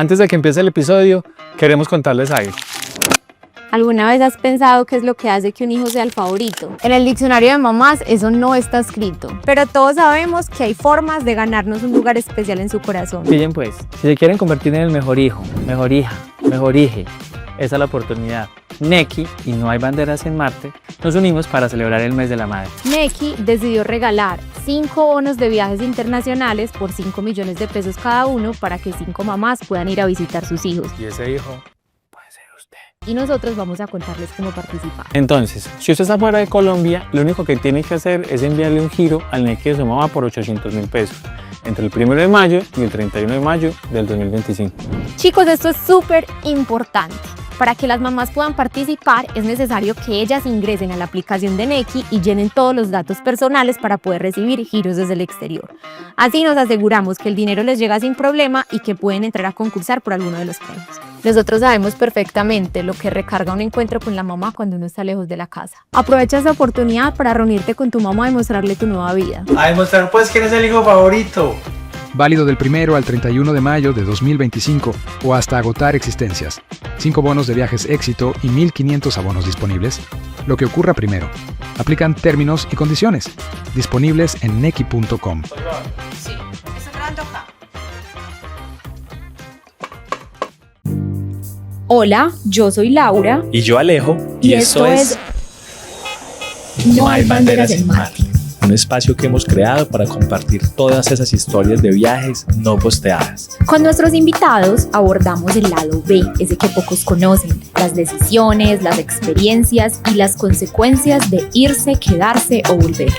Antes de que empiece el episodio, queremos contarles algo. ¿Alguna vez has pensado qué es lo que hace que un hijo sea el favorito? En el diccionario de mamás eso no está escrito, pero todos sabemos que hay formas de ganarnos un lugar especial en su corazón. Pillen pues, si se quieren convertir en el mejor hijo, mejor hija, mejor hije, esa es la oportunidad. Neki y No Hay Banderas en Marte nos unimos para celebrar el mes de la madre. Neki decidió regalar 5 bonos de viajes internacionales por 5 millones de pesos cada uno para que 5 mamás puedan ir a visitar sus hijos. Y ese hijo puede ser usted. Y nosotros vamos a contarles cómo participar. Entonces, si usted está fuera de Colombia, lo único que tiene que hacer es enviarle un giro al Neki de su mamá por 800.000 pesos entre el 1 de mayo y el 31 de mayo del 2025. Chicos, esto es súper importante. Para que las mamás puedan participar, es necesario que ellas ingresen a la aplicación de Neki y llenen todos los datos personales para poder recibir giros desde el exterior. Así nos aseguramos que el dinero les llega sin problema y que pueden entrar a concursar por alguno de los premios. Nosotros sabemos perfectamente lo que recarga un encuentro con la mamá cuando uno está lejos de la casa. Aprovecha esa oportunidad para reunirte con tu mamá y mostrarle tu nueva vida. A demostrar pues quién es el hijo favorito. Válido del 1 al 31 de mayo de 2025 o hasta agotar existencias. 5 bonos de viajes éxito y 1.500 abonos disponibles. Lo que ocurra primero. Aplican términos y condiciones. Disponibles en neki.com. Sí, está grabando acá. Hola, yo soy Laura. Y yo Alejo. Y esto es No Hay Banderas en Marte. Un espacio que hemos creado para compartir todas esas historias de viajes no posteadas. Con nuestros invitados abordamos el lado B, ese que pocos conocen, las decisiones, las experiencias y las consecuencias de irse, quedarse o volver.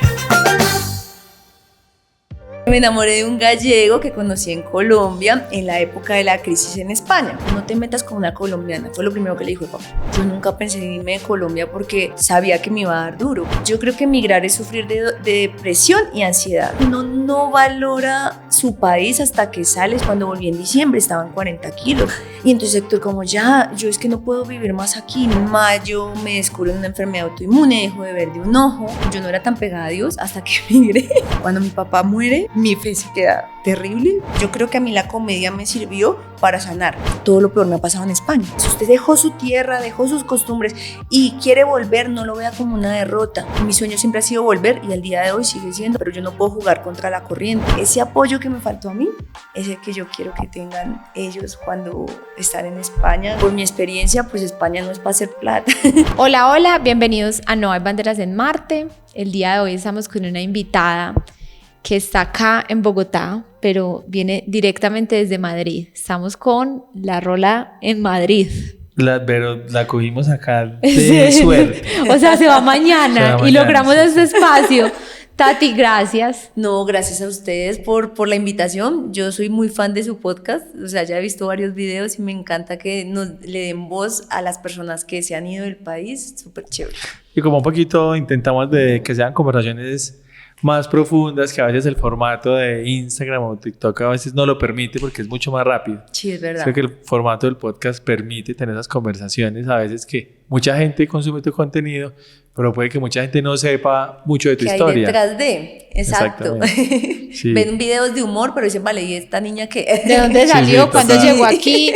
Me enamoré de un gallego que conocí en Colombia en la época de la crisis en España. No te metas con una colombiana, fue lo primero que le dijo el papá. Yo nunca pensé en irme de Colombia porque sabía que me iba a dar duro. Yo creo que emigrar es sufrir de depresión y ansiedad. Uno no valora su país hasta que sales. Cuando volví en diciembre estaban 40 kilos. Y entonces Héctor como ya, yo es que no puedo vivir más aquí. En mayo me descubren una enfermedad autoinmune, dejo de ver de un ojo. Yo no era tan pegada a Dios hasta que emigré. Cuando mi papá muere, mi fe se queda terrible. Yo creo que a mí la comedia me sirvió para sanar. Todo lo peor me ha pasado en España. Si usted dejó su tierra, dejó sus costumbres y quiere volver, no lo vea como una derrota. Mi sueño siempre ha sido volver y al día de hoy sigue siendo, pero yo no puedo jugar contra la corriente. Ese apoyo que me faltó a mí es el que yo quiero que tengan ellos cuando están en España. Por mi experiencia, pues España no es para hacer plata. Hola, hola, bienvenidos a No Hay Banderas en Marte. El día de hoy estamos con una invitada que está acá en Bogotá, pero viene directamente desde Madrid. Estamos con La Rola en Madrid. Pero la cogimos acá de suerte. O sea, se va mañana y logramos sí. este espacio. Tati, gracias. No, gracias a ustedes por la invitación. Yo soy muy fan de su podcast, o sea, ya he visto varios videos y me encanta que le den voz a las personas que se han ido del país. Súper chévere. Y como un poquito intentamos de que sean conversaciones más profundas, que a veces el formato de Instagram o TikTok a veces no lo permite porque es mucho más rápido. Sí, es verdad. Creo que el formato del podcast permite tener esas conversaciones a veces que mucha gente consume tu contenido, pero puede que mucha gente no sepa mucho de tu ¿Qué historia. hay detrás de? Exacto. Sí. Ven videos de humor, pero dicen, vale, ¿y esta niña qué? ¿De dónde salió? Sí, ¿Cuándo total. llegó aquí?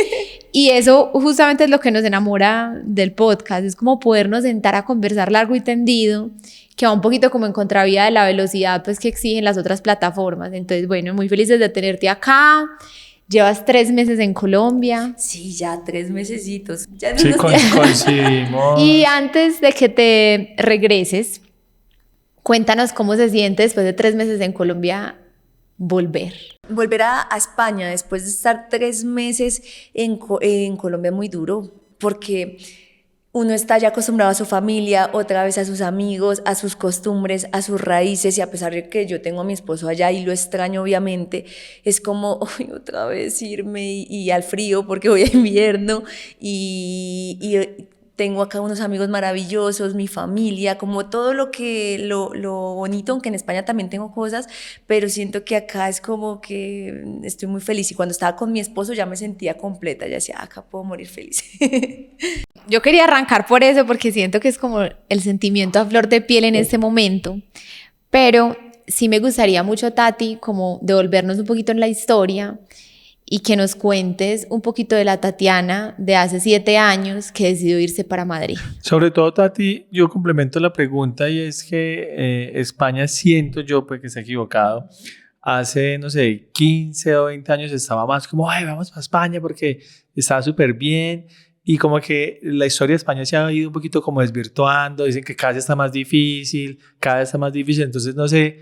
Y eso justamente es lo que nos enamora del podcast. Es como podernos sentar a conversar largo y tendido, que va un poquito como en contravía de la velocidad pues, que exigen las otras plataformas. Entonces, bueno, muy felices de tenerte acá. Llevas 3 meses en Colombia. Sí, ya 3 mesecitos. Ya no Sí, nos- coincidimos. Y antes de que te regreses, cuéntanos cómo se siente después de 3 meses en Colombia volver. Volver a España después de estar 3 meses en Colombia muy duro, porque uno está ya acostumbrado a su familia, otra vez a sus amigos, a sus costumbres, a sus raíces, y a pesar de que yo tengo a mi esposo allá y lo extraño obviamente, es como otra vez irme y al frío porque voy a invierno y tengo acá unos amigos maravillosos, mi familia, como todo lo bonito, aunque en España también tengo cosas, pero siento que acá es como que estoy muy feliz. Y cuando estaba con mi esposo ya me sentía completa, ya decía, acá puedo morir feliz. Yo quería arrancar por eso porque siento que es como el sentimiento a flor de piel en este momento, pero sí me gustaría mucho, Tati, como devolvernos un poquito en la historia y que nos cuentes un poquito de la Tatiana de hace 7 años que decidió irse para Madrid. Sobre todo, Tati, yo complemento la pregunta y es que España, siento yo, pues que se ha equivocado, hace, no sé, 15 o 20 años estaba más como, ay, vamos a España porque está súper bien. Y como que la historia de España se ha ido un poquito como desvirtuando, dicen que cada vez está más difícil, cada vez está más difícil, entonces no sé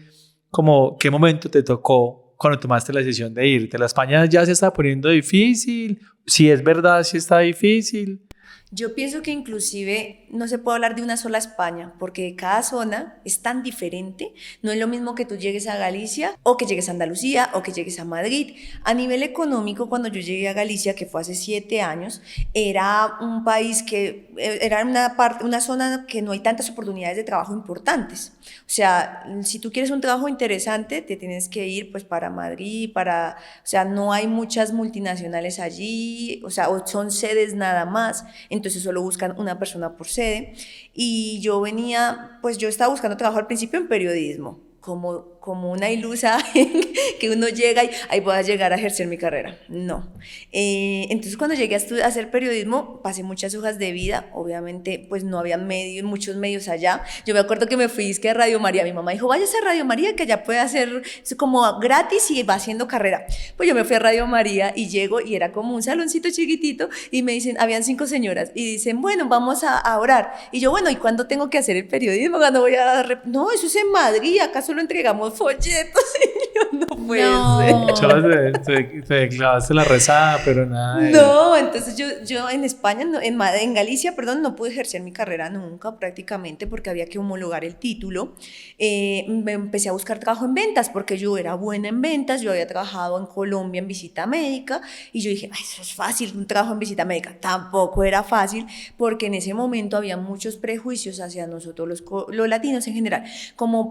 como qué momento te tocó cuando tomaste la decisión de irte. ¿La España ya se está poniendo difícil? Si es verdad, si está difícil. Yo pienso que inclusive no se puede hablar de una sola España, porque cada zona es tan diferente. No es lo mismo que tú llegues a Galicia o que llegues a Andalucía o que llegues a Madrid. A nivel económico, cuando yo llegué a Galicia, que fue hace 7 años, era un país que era una zona que no hay tantas oportunidades de trabajo importantes. O sea, si tú quieres un trabajo interesante, te tienes que ir pues para Madrid, o sea, no hay muchas multinacionales allí, o sea, o son sedes nada más. Entonces solo buscan una persona por sede, y yo estaba buscando trabajo al principio en periodismo, como una ilusa que uno llega y ahí voy a llegar a ejercer mi carrera. No. Entonces cuando llegué a hacer periodismo, pasé muchas hojas de vida, obviamente pues no había muchos medios allá. Yo me acuerdo que me fui a Radio María, mi mamá dijo, váyase a Radio María que allá puede hacer como gratis y va haciendo carrera. Pues yo me fui a Radio María y llego y era como un saloncito chiquitito y me dicen, habían 5 señoras y dicen, bueno, vamos a orar. Y yo, bueno, ¿y cuándo tengo que hacer el periodismo? ¿Cuándo voy a...? No, eso es en Madrid, acá solo entregamos folletos. Y yo, no puede ser. Solo te clavaste la rezada, pero nada. No, entonces yo en España, en Galicia, perdón, no pude ejercer mi carrera nunca prácticamente porque había que homologar el título. Me empecé a buscar trabajo en ventas porque yo era buena en ventas, yo había trabajado en Colombia en visita médica y yo dije, ay, eso es fácil, un trabajo en visita médica. Tampoco era fácil porque en ese momento había muchos prejuicios hacia nosotros los latinos en general,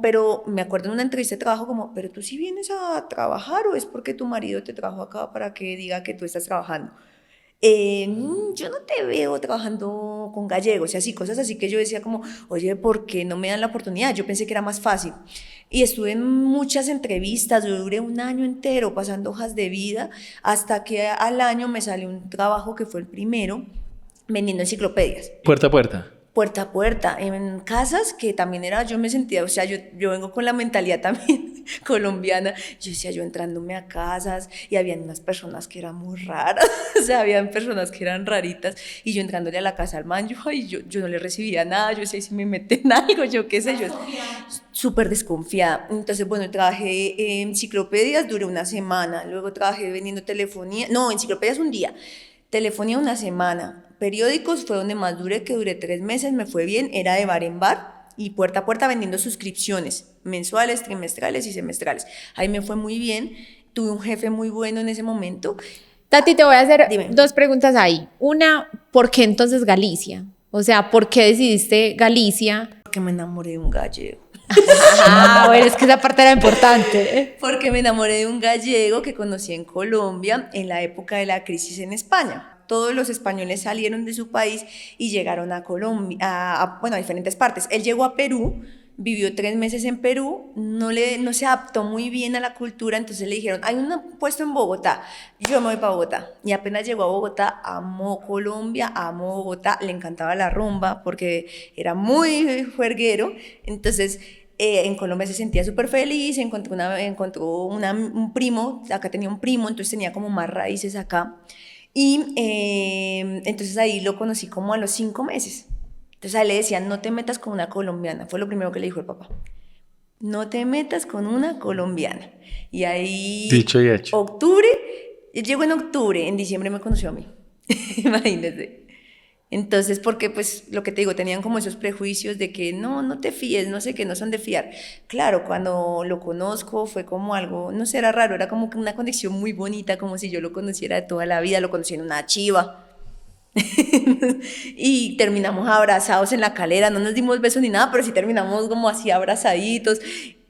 pero me acuerdo en una entrevista de trabajo como, pero tú sí vienes a trabajar o es porque tu marido te trajo acá para que diga que tú estás trabajando. Yo no te veo trabajando con gallegos y así, cosas así que yo decía como, oye, ¿por qué no me dan la oportunidad? Yo pensé que era más fácil. Y estuve en muchas entrevistas, yo duré 1 año entero pasando hojas de vida, hasta que al año me salió un trabajo que fue el primero, vendiendo enciclopedias. Puerta a puerta. Puerta a puerta, en casas que también yo me sentía, o sea, yo vengo con la mentalidad también colombiana, yo decía, yo entrándome a casas y habían unas personas que eran muy raras, o sea, habían personas que eran raritas y yo entrándole a la casa al man, yo no le recibía nada, yo decía, si me meten algo, yo qué sé, yo súper desconfiada. Entonces, bueno, trabajé en enciclopedias, duré 1 semana, luego trabajé vendiendo telefonía, no, enciclopedias un día, telefonía 1 semana, periódicos fue donde más duré, que duré 3 meses, me fue bien, era de bar en bar y puerta a puerta vendiendo suscripciones mensuales, trimestrales y semestrales. Ahí me fue muy bien, tuve un jefe muy bueno en ese momento. Tati, te voy a hacer Dime. 2 preguntas ahí. Una, ¿por qué entonces Galicia? O sea, ¿por qué decidiste Galicia? Porque me enamoré de un gallego. Bueno, es que esa parte era importante. Porque me enamoré de un gallego que conocí en Colombia en la época de la crisis en España. Todos los españoles salieron de su país y llegaron a Colombia, a diferentes partes. Él llegó a Perú, vivió 3 meses en Perú, no se adaptó muy bien a la cultura, entonces le dijeron, hay un puesto en Bogotá, yo me voy para Bogotá. Y apenas llegó a Bogotá, amó Colombia, amó Bogotá, le encantaba la rumba porque era muy juerguero, entonces en Colombia se sentía súper feliz, encontró un primo, acá tenía un primo, entonces tenía como más raíces acá. Y entonces ahí lo conocí como a los 5 meses. Entonces a él le decían, no te metas con una colombiana. Fue lo primero que le dijo el papá. No te metas con una colombiana. Y ahí... Dicho y hecho. Octubre, él llegó en octubre, en diciembre me conoció a mí. Imagínate. Entonces, porque pues lo que te digo, tenían como esos prejuicios de que no te fíes, no sé qué, no son de fiar. Claro, cuando lo conozco fue como algo, no sé, era raro, era como una conexión muy bonita, como si yo lo conociera de toda la vida, lo conocí en una chiva. Y terminamos abrazados en la calera, no nos dimos besos ni nada, pero sí terminamos como así abrazaditos.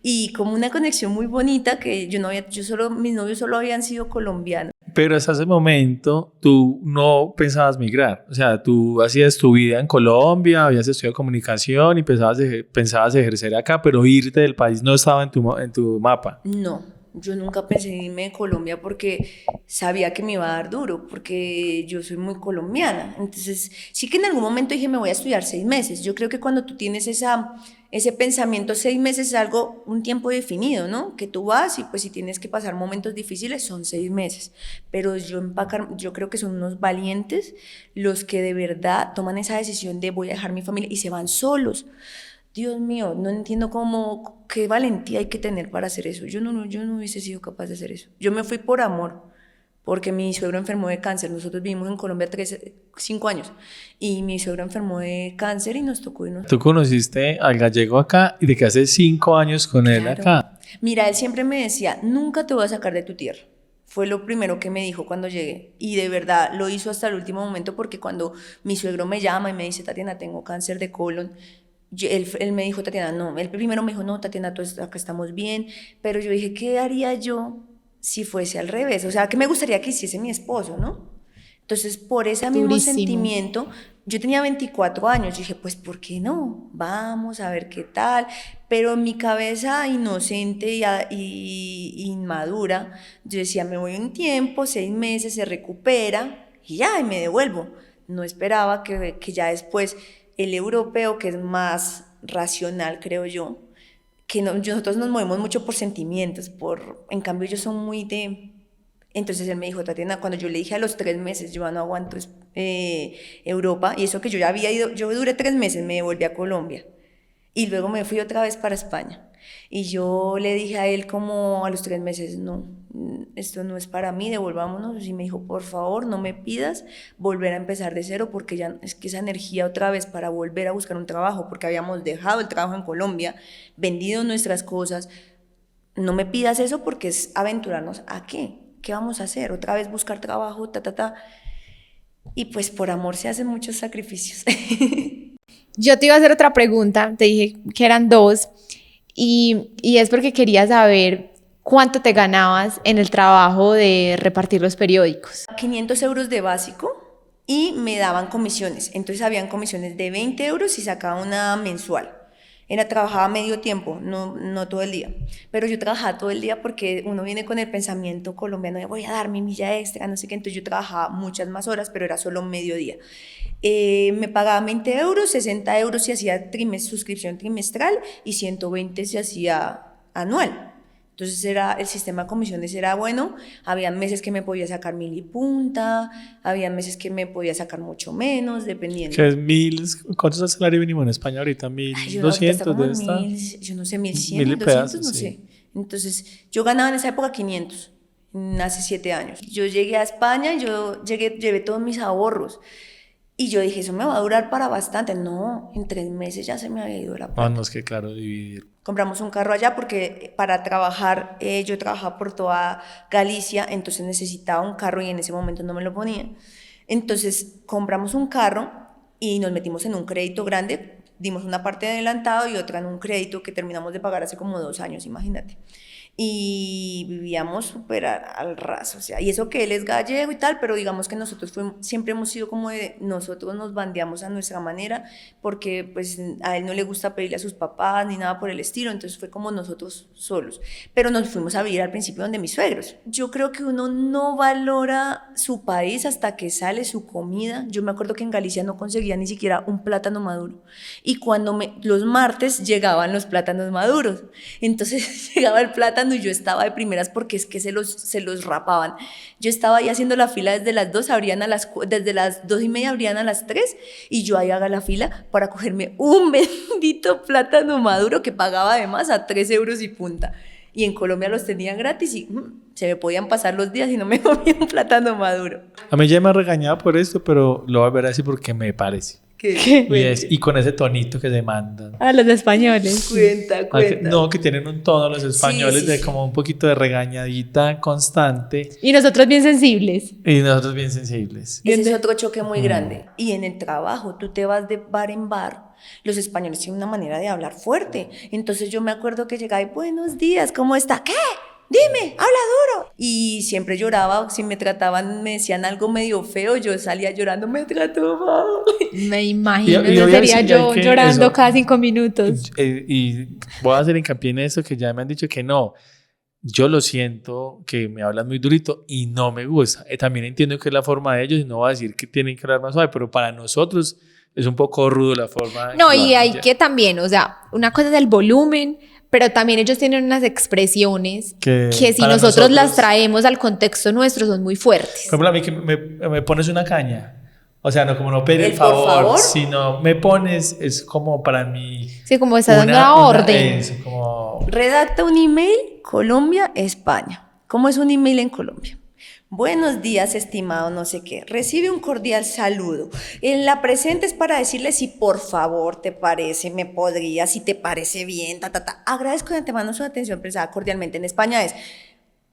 Y como una conexión muy bonita que mis novios solo habían sido colombianos. Pero hasta ese momento tú no pensabas migrar, o sea, tú hacías tu vida en Colombia, habías estudiado comunicación y pensabas ejercer acá, pero irte del país no estaba en tu mapa. No, Yo nunca pensé en irme de Colombia porque sabía que me iba a dar duro, porque yo soy muy colombiana. Entonces, sí que en algún momento dije, me voy a estudiar 6 meses. Yo creo que cuando tú tienes ese pensamiento, 6 meses es algo, un tiempo definido, ¿no? Que tú vas y pues si tienes que pasar momentos difíciles son 6 meses. Pero yo creo que son unos valientes los que de verdad toman esa decisión de voy a dejar mi familia y se van solos. Dios mío, no entiendo qué valentía hay que tener para hacer eso. Yo no hubiese sido capaz de hacer eso. Yo me fui por amor, porque mi suegro enfermó de cáncer. Nosotros vivimos en Colombia 5 años y mi suegro enfermó de cáncer y nos tocó irnos. Tú conociste al gallego acá y te quedaste 5 años con él acá. Mira, él siempre me decía, nunca te voy a sacar de tu tierra. Fue lo primero que me dijo cuando llegué y de verdad lo hizo hasta el último momento, porque cuando mi suegro me llama y me dice, Tatiana, tengo cáncer de colon, él me dijo, Tatiana, no, él primero me dijo, no, Tatiana, acá estamos bien, pero yo dije, ¿qué haría yo si fuese al revés? O sea, ¿qué me gustaría que hiciese mi esposo, no? Entonces, por ese mismo sentimiento, yo tenía 24 años, yo dije, pues, ¿por qué no? Vamos a ver qué tal, pero en mi cabeza inocente y inmadura, yo decía, me voy un tiempo, 6 meses, se recupera, y ya, y me devuelvo. No esperaba que ya después el europeo, que es más racional, creo yo, que nosotros nos movemos mucho por sentimientos, en cambio ellos son muy de... Entonces él me dijo, Tatiana, cuando yo le dije a los 3 meses, yo no aguanto Europa, y eso que yo ya había ido, yo duré 3 meses, me devolví a Colombia, y luego me fui otra vez para España, y yo le dije a él como a los 3 meses, no, esto no es para mí, devolvámonos, y me dijo, por favor, no me pidas volver a empezar de cero, porque ya es que esa energía otra vez para volver a buscar un trabajo, porque habíamos dejado el trabajo en Colombia, vendido nuestras cosas, no me pidas eso porque es aventurarnos a qué vamos a hacer, otra vez buscar trabajo, y pues por amor se hacen muchos sacrificios. Yo te iba a hacer otra pregunta, te dije que eran 2, y es porque quería saber cuánto te ganabas en el trabajo de repartir los periódicos. 500 euros de básico y me daban comisiones, entonces habían comisiones de 20 euros y sacaba una mensual. Trabajaba medio tiempo, no todo el día, pero yo trabajaba todo el día porque uno viene con el pensamiento colombiano de voy a dar mi milla extra, no sé qué, entonces yo trabajaba muchas más horas, pero era solo mediodía. Me pagaban 20 euros, 60 euros si hacía suscripción trimestral y 120 si hacía anual. Entonces el sistema de comisiones era bueno, había meses que me podía sacar 1000 y punta, había meses que me podía sacar mucho menos, dependiendo. ¿Qué es 1000? ¿Cuánto es el salario mínimo en España ahorita? 1200 debe estar. Yo no sé, 1100, 200, no sé. Entonces yo ganaba en esa época 500, hace 7 años. Yo llegué a España, llevé todos mis ahorros. Y yo dije, eso me va a durar para bastante. No, en 3 meses ya se me había ido la plata. No, es que claro, dividir. Compramos un carro allá porque para trabajar, yo trabajaba por toda Galicia, entonces necesitaba un carro y en ese momento no me lo ponía. Entonces compramos un carro y nos metimos en un crédito grande, dimos una parte de adelantado y otra en un crédito que terminamos de pagar hace como 2 años, imagínate. Y vivíamos súper al ras, o sea, y eso que él es gallego y tal, pero digamos que nosotros siempre hemos sido como de, nosotros nos bandeamos a nuestra manera, porque pues a él no le gusta pedirle a sus papás ni nada por el estilo, entonces fue como nosotros solos, pero nos fuimos a vivir al principio donde mis suegros. Yo creo que uno no valora su país hasta que sale su comida. Yo me acuerdo que en Galicia no conseguía ni siquiera un plátano maduro, y cuando los martes llegaban los plátanos maduros, entonces llegaba el plátano y yo estaba de primeras porque es que se los rapaban. Yo estaba ahí haciendo la fila desde las 2, desde las 2:30 abrían a las 3 y yo ahí haga la fila para cogerme un bendito plátano maduro que pagaba además a 3 euros y punta. Y en Colombia los tenían gratis y se me podían pasar los días y no me comía un plátano maduro. A mí ya me ha regañado por esto, pero lo voy a ver así porque me parece. ¿Qué? Y con ese tonito que se mandan. A los españoles. Cuenta. No, que tienen un tono los españoles Sí. de como un poquito de regañadita constante. Y nosotros bien sensibles. Y nosotros bien sensibles. Ese es otro choque muy grande. Y en el trabajo, tú te vas de bar en bar. Los españoles tienen una manera de hablar fuerte. Entonces yo me acuerdo que llegaba y buenos días, ¿cómo está? ¿Qué? Dime, habla duro. Y siempre lloraba, si me trataban, me decían algo medio feo, yo salía llorando, me trató mal. Me imagino, Y eso voy a sería decir yo que llorando eso- cada 5 minutos. Y voy a hacer hincapié en eso que ya me han dicho que no. yo lo siento que me hablan muy durito y no me gusta. También entiendo que es la forma de ellos y no voy a decir que tienen que hablar más suave, pero para nosotros es un poco rudo la forma. No, y hay que también, o sea, una cosa es el volumen, pero también ellos tienen unas expresiones que si nosotros las traemos al contexto nuestro son muy fuertes. Por ejemplo, a mí que me pones una caña. O sea, no como no pedir el favor, sino me pones, es como para mí. Sí, como está dando una orden. Como... Redacta un email, Colombia, España. ¿Cómo es un email en Colombia? Buenos días, estimado no sé qué. Recibe un cordial saludo. En la presente es para decirle si por favor te parece, me podría, si te parece bien, Agradezco de antemano su atención prestada cordialmente. En España es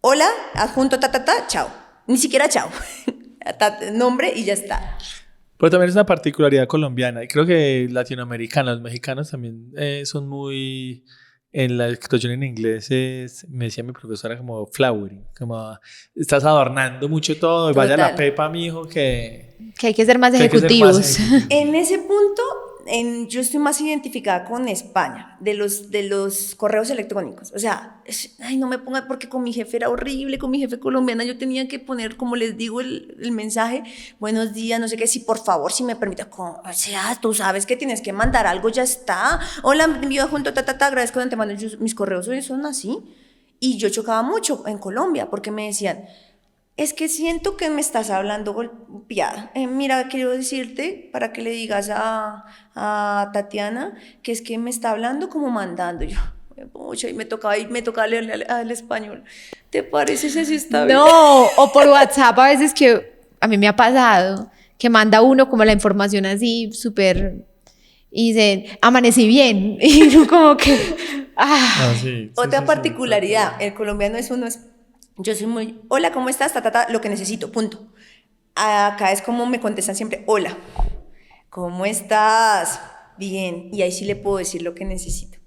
hola, adjunto, chao. Ni siquiera chao. Nombre y ya está. Pero también es una particularidad colombiana y creo que latinoamericanos, los mexicanos también son muy... En la expresión en inglés me decía mi profesora como flowering, como estás adornando mucho todo y vaya la pepa, mijo, que hay que ser más ejecutivos. En ese punto, yo estoy más identificada con España, de los correos electrónicos. O sea, no me pongan, porque con mi jefe era horrible, con mi jefe colombiana yo tenía que poner, como les digo, el mensaje, buenos días, no sé qué, si por favor, si me permite, o sea, tú sabes que tienes que mandar algo, ya está. Hola, envío junto, agradezco de antemano, mis correos son así. Y yo chocaba mucho en Colombia, porque me decían, es que siento que me estás hablando golpeada. Mira, quiero decirte, para que le digas a Tatiana, que es que me está hablando como mandando. Yo, y me tocaba leerle al español. ¿Te parece si así está bien? No, o por WhatsApp a veces que a mí me ha pasado, que manda uno como la información así súper... Y dicen, amanecí bien. Y yo como que... Otra particularidad, el colombiano yo soy muy, hola, ¿cómo estás? Lo que necesito, punto. Acá es como me contestan siempre, hola, ¿cómo estás? Bien, y ahí sí le puedo decir lo que necesito.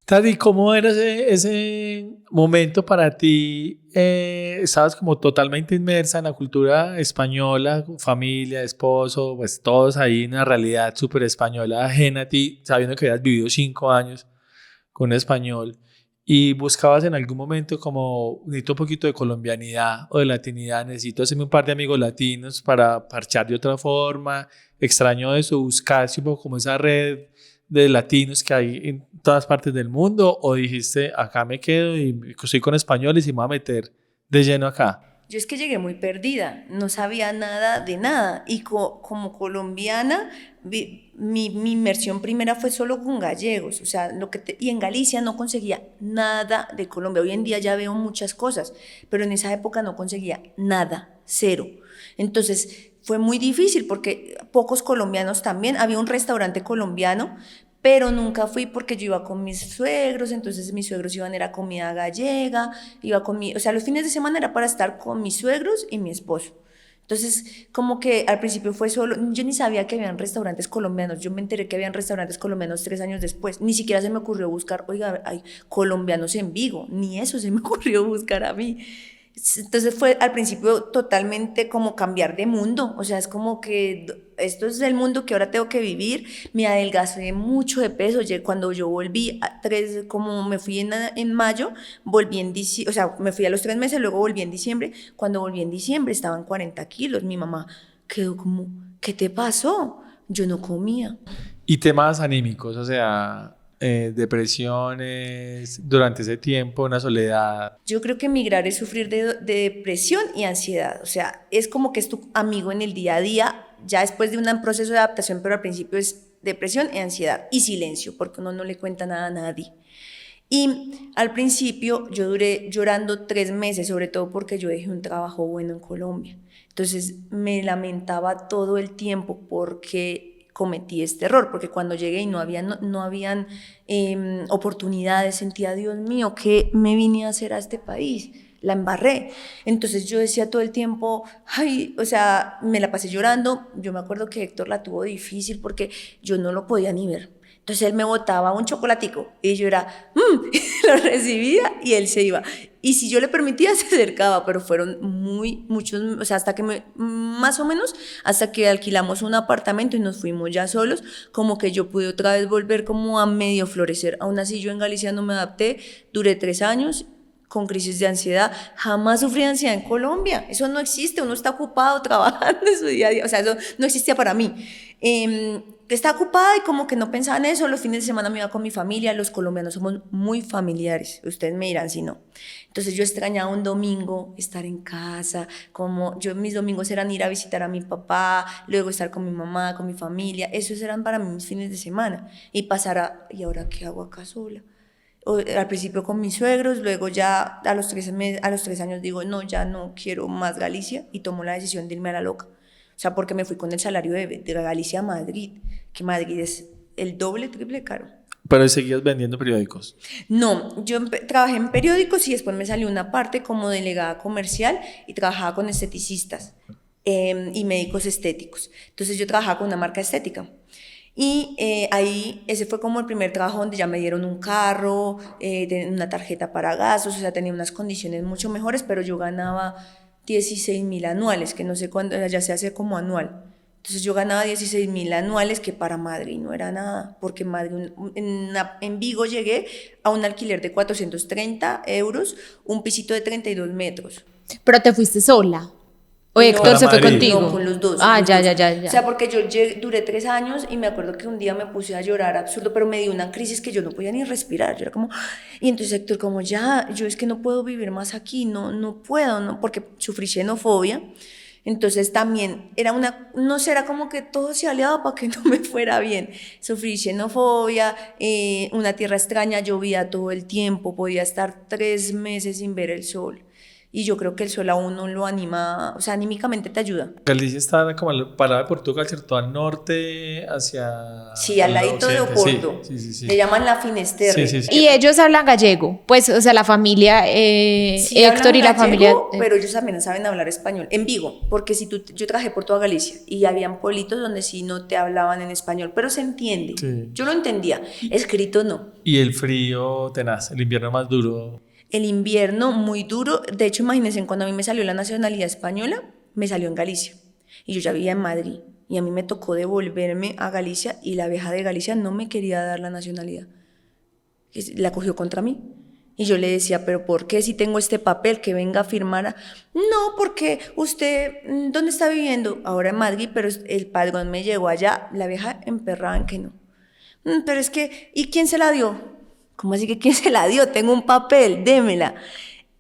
Tati, ¿cómo era ese momento para ti? Estabas como totalmente inmersa en la cultura española, familia, esposo, pues todos ahí en una realidad súper española, ajena a ti, sabiendo que habías vivido 5 años con un español. Y buscabas en algún momento como, necesito un poquito de colombianidad o de latinidad, necesito hacerme un par de amigos latinos para parchar de otra forma, extraño eso, buscaste un poco como esa red de latinos que hay en todas partes del mundo, o dijiste, acá me quedo y estoy con españoles y me voy a meter de lleno acá. Yo es que llegué muy perdida, no sabía nada de nada, y como colombiana, mi inmersión primera fue solo con gallegos, o sea, y en Galicia no conseguía nada de Colombia. Hoy en día ya veo muchas cosas, pero en esa época no conseguía nada, cero. Entonces fue muy difícil porque pocos colombianos también, había un restaurante colombiano, pero nunca fui porque yo iba con mis suegros, entonces mis suegros iban, era comida gallega, o sea, los fines de semana era para estar con mis suegros y mi esposo. Entonces, como que al principio fue solo, yo ni sabía que habían restaurantes colombianos, yo me enteré que habían restaurantes colombianos 3 años después, ni siquiera se me ocurrió buscar, oiga, hay colombianos en Vigo, ni eso se me ocurrió buscar a mí. Entonces fue al principio totalmente como cambiar de mundo, o sea, es como que esto es el mundo que ahora tengo que vivir. Me adelgacé mucho de peso. Cuando yo volví como me fui en mayo, volví en diciembre, o sea, me fui a los 3 meses, luego volví en diciembre. Cuando volví en diciembre estaban 40 kilos, mi mamá quedó como, ¿qué te pasó? Yo no comía. Y temas anímicos, o sea, depresiones durante ese tiempo, una soledad. Yo creo que emigrar es sufrir de depresión y ansiedad, o sea, es como que es tu amigo en el día a día, ya después de un proceso de adaptación, pero al principio es depresión y ansiedad y silencio, porque uno no le cuenta nada a nadie. Y al principio yo duré llorando 3 meses, sobre todo porque yo dejé un trabajo bueno en Colombia, entonces me lamentaba todo el tiempo porque cometí este error, porque cuando llegué y no habían oportunidades, sentía, Dios mío, ¿qué me vine a hacer a este país? La embarré. Entonces yo decía todo el tiempo, ay, o sea, me la pasé llorando. Yo me acuerdo que Héctor la tuvo difícil porque yo no lo podía ni ver. Entonces él me botaba un chocolatico y yo era, lo recibía y él se iba. Y si yo le permitía, se acercaba, pero fueron muchos, o sea, más o menos, hasta que alquilamos un apartamento y nos fuimos ya solos, como que yo pude otra vez volver como a medio florecer. Aún así yo en Galicia no me adapté, duré 3 años, con crisis de ansiedad. Jamás sufrí ansiedad en Colombia. Eso no existe. Uno está ocupado trabajando en su día a día. O sea, eso no existía para mí. Estaba ocupada y como que no pensaba en eso. Los fines de semana me iba con mi familia. Los colombianos somos muy familiares. Ustedes me dirán si no. Entonces yo extrañaba un domingo estar en casa. Mis domingos eran ir a visitar a mi papá, luego estar con mi mamá, con mi familia. Esos eran para mí mis fines de semana. Y ¿y ahora qué hago acá sola? Al principio con mis suegros, luego ya a los 3 años digo, no, ya no quiero más Galicia, y tomo la decisión de irme a la loca. O sea, porque me fui con el salario de Galicia a Madrid, que Madrid es el doble, triple caro. Pero seguías vendiendo periódicos. No, yo trabajé en periódicos y después me salió una parte como delegada comercial y trabajaba con esteticistas y médicos estéticos. Entonces yo trabajaba con una marca estética. Y ahí ese fue como el primer trabajo donde ya me dieron un carro, una tarjeta para gastos, o sea, tenía unas condiciones mucho mejores, pero yo ganaba 16.000 anuales, que no sé cuándo, ya se hace como anual. Entonces yo ganaba 16.000 anuales, que para Madrid no era nada, porque Madrid, en Vigo llegué a un alquiler de 430 euros, un pisito de 32 metros. Pero te fuiste sola. ¿O Héctor se fue contigo? No, con los dos. Ya. O sea, porque yo duré 3 años y me acuerdo que un día me puse a llorar absurdo, pero me dio una crisis que yo no podía ni respirar. Yo era como, y entonces Héctor como, yo es que no puedo vivir más aquí, no puedo, ¿no? Porque sufrí xenofobia. Entonces también era como que todo se aliaba para que no me fuera bien. Sufrí xenofobia, una tierra extraña, llovía todo el tiempo, podía estar 3 meses sin ver el sol. Y yo creo que el sol a uno lo anima, o sea, anímicamente te ayuda. Galicia está como parada de Portugal, ¿cierto? Al norte, hacia... Sí, al ladito de Oporto. Sí. Le llaman la Finisterre. Sí. Y ellos hablan gallego, pues, o sea, la familia, Sí, Héctor y la familia... pero ellos también saben hablar español, en Vigo, porque yo trabajé por toda Galicia y habían pueblitos donde sí no te hablaban en español, pero se entiende. Sí. Yo lo entendía, escrito no. Y el frío tenaz, el invierno más duro. El invierno muy duro, de hecho imagínense, cuando a mí me salió la nacionalidad española, me salió en Galicia y yo ya vivía en Madrid y a mí me tocó devolverme a Galicia y la vieja de Galicia no me quería dar la nacionalidad, la cogió contra mí y yo le decía, pero ¿por qué si tengo este papel que venga a firmar? No, porque usted, ¿dónde está viviendo? Ahora en Madrid, pero el padrón me llegó allá, la vieja emperrada en que no. Pero es que, ¿y quién se la dio? ¿Cómo así que quién se la dio? Tengo un papel, démela.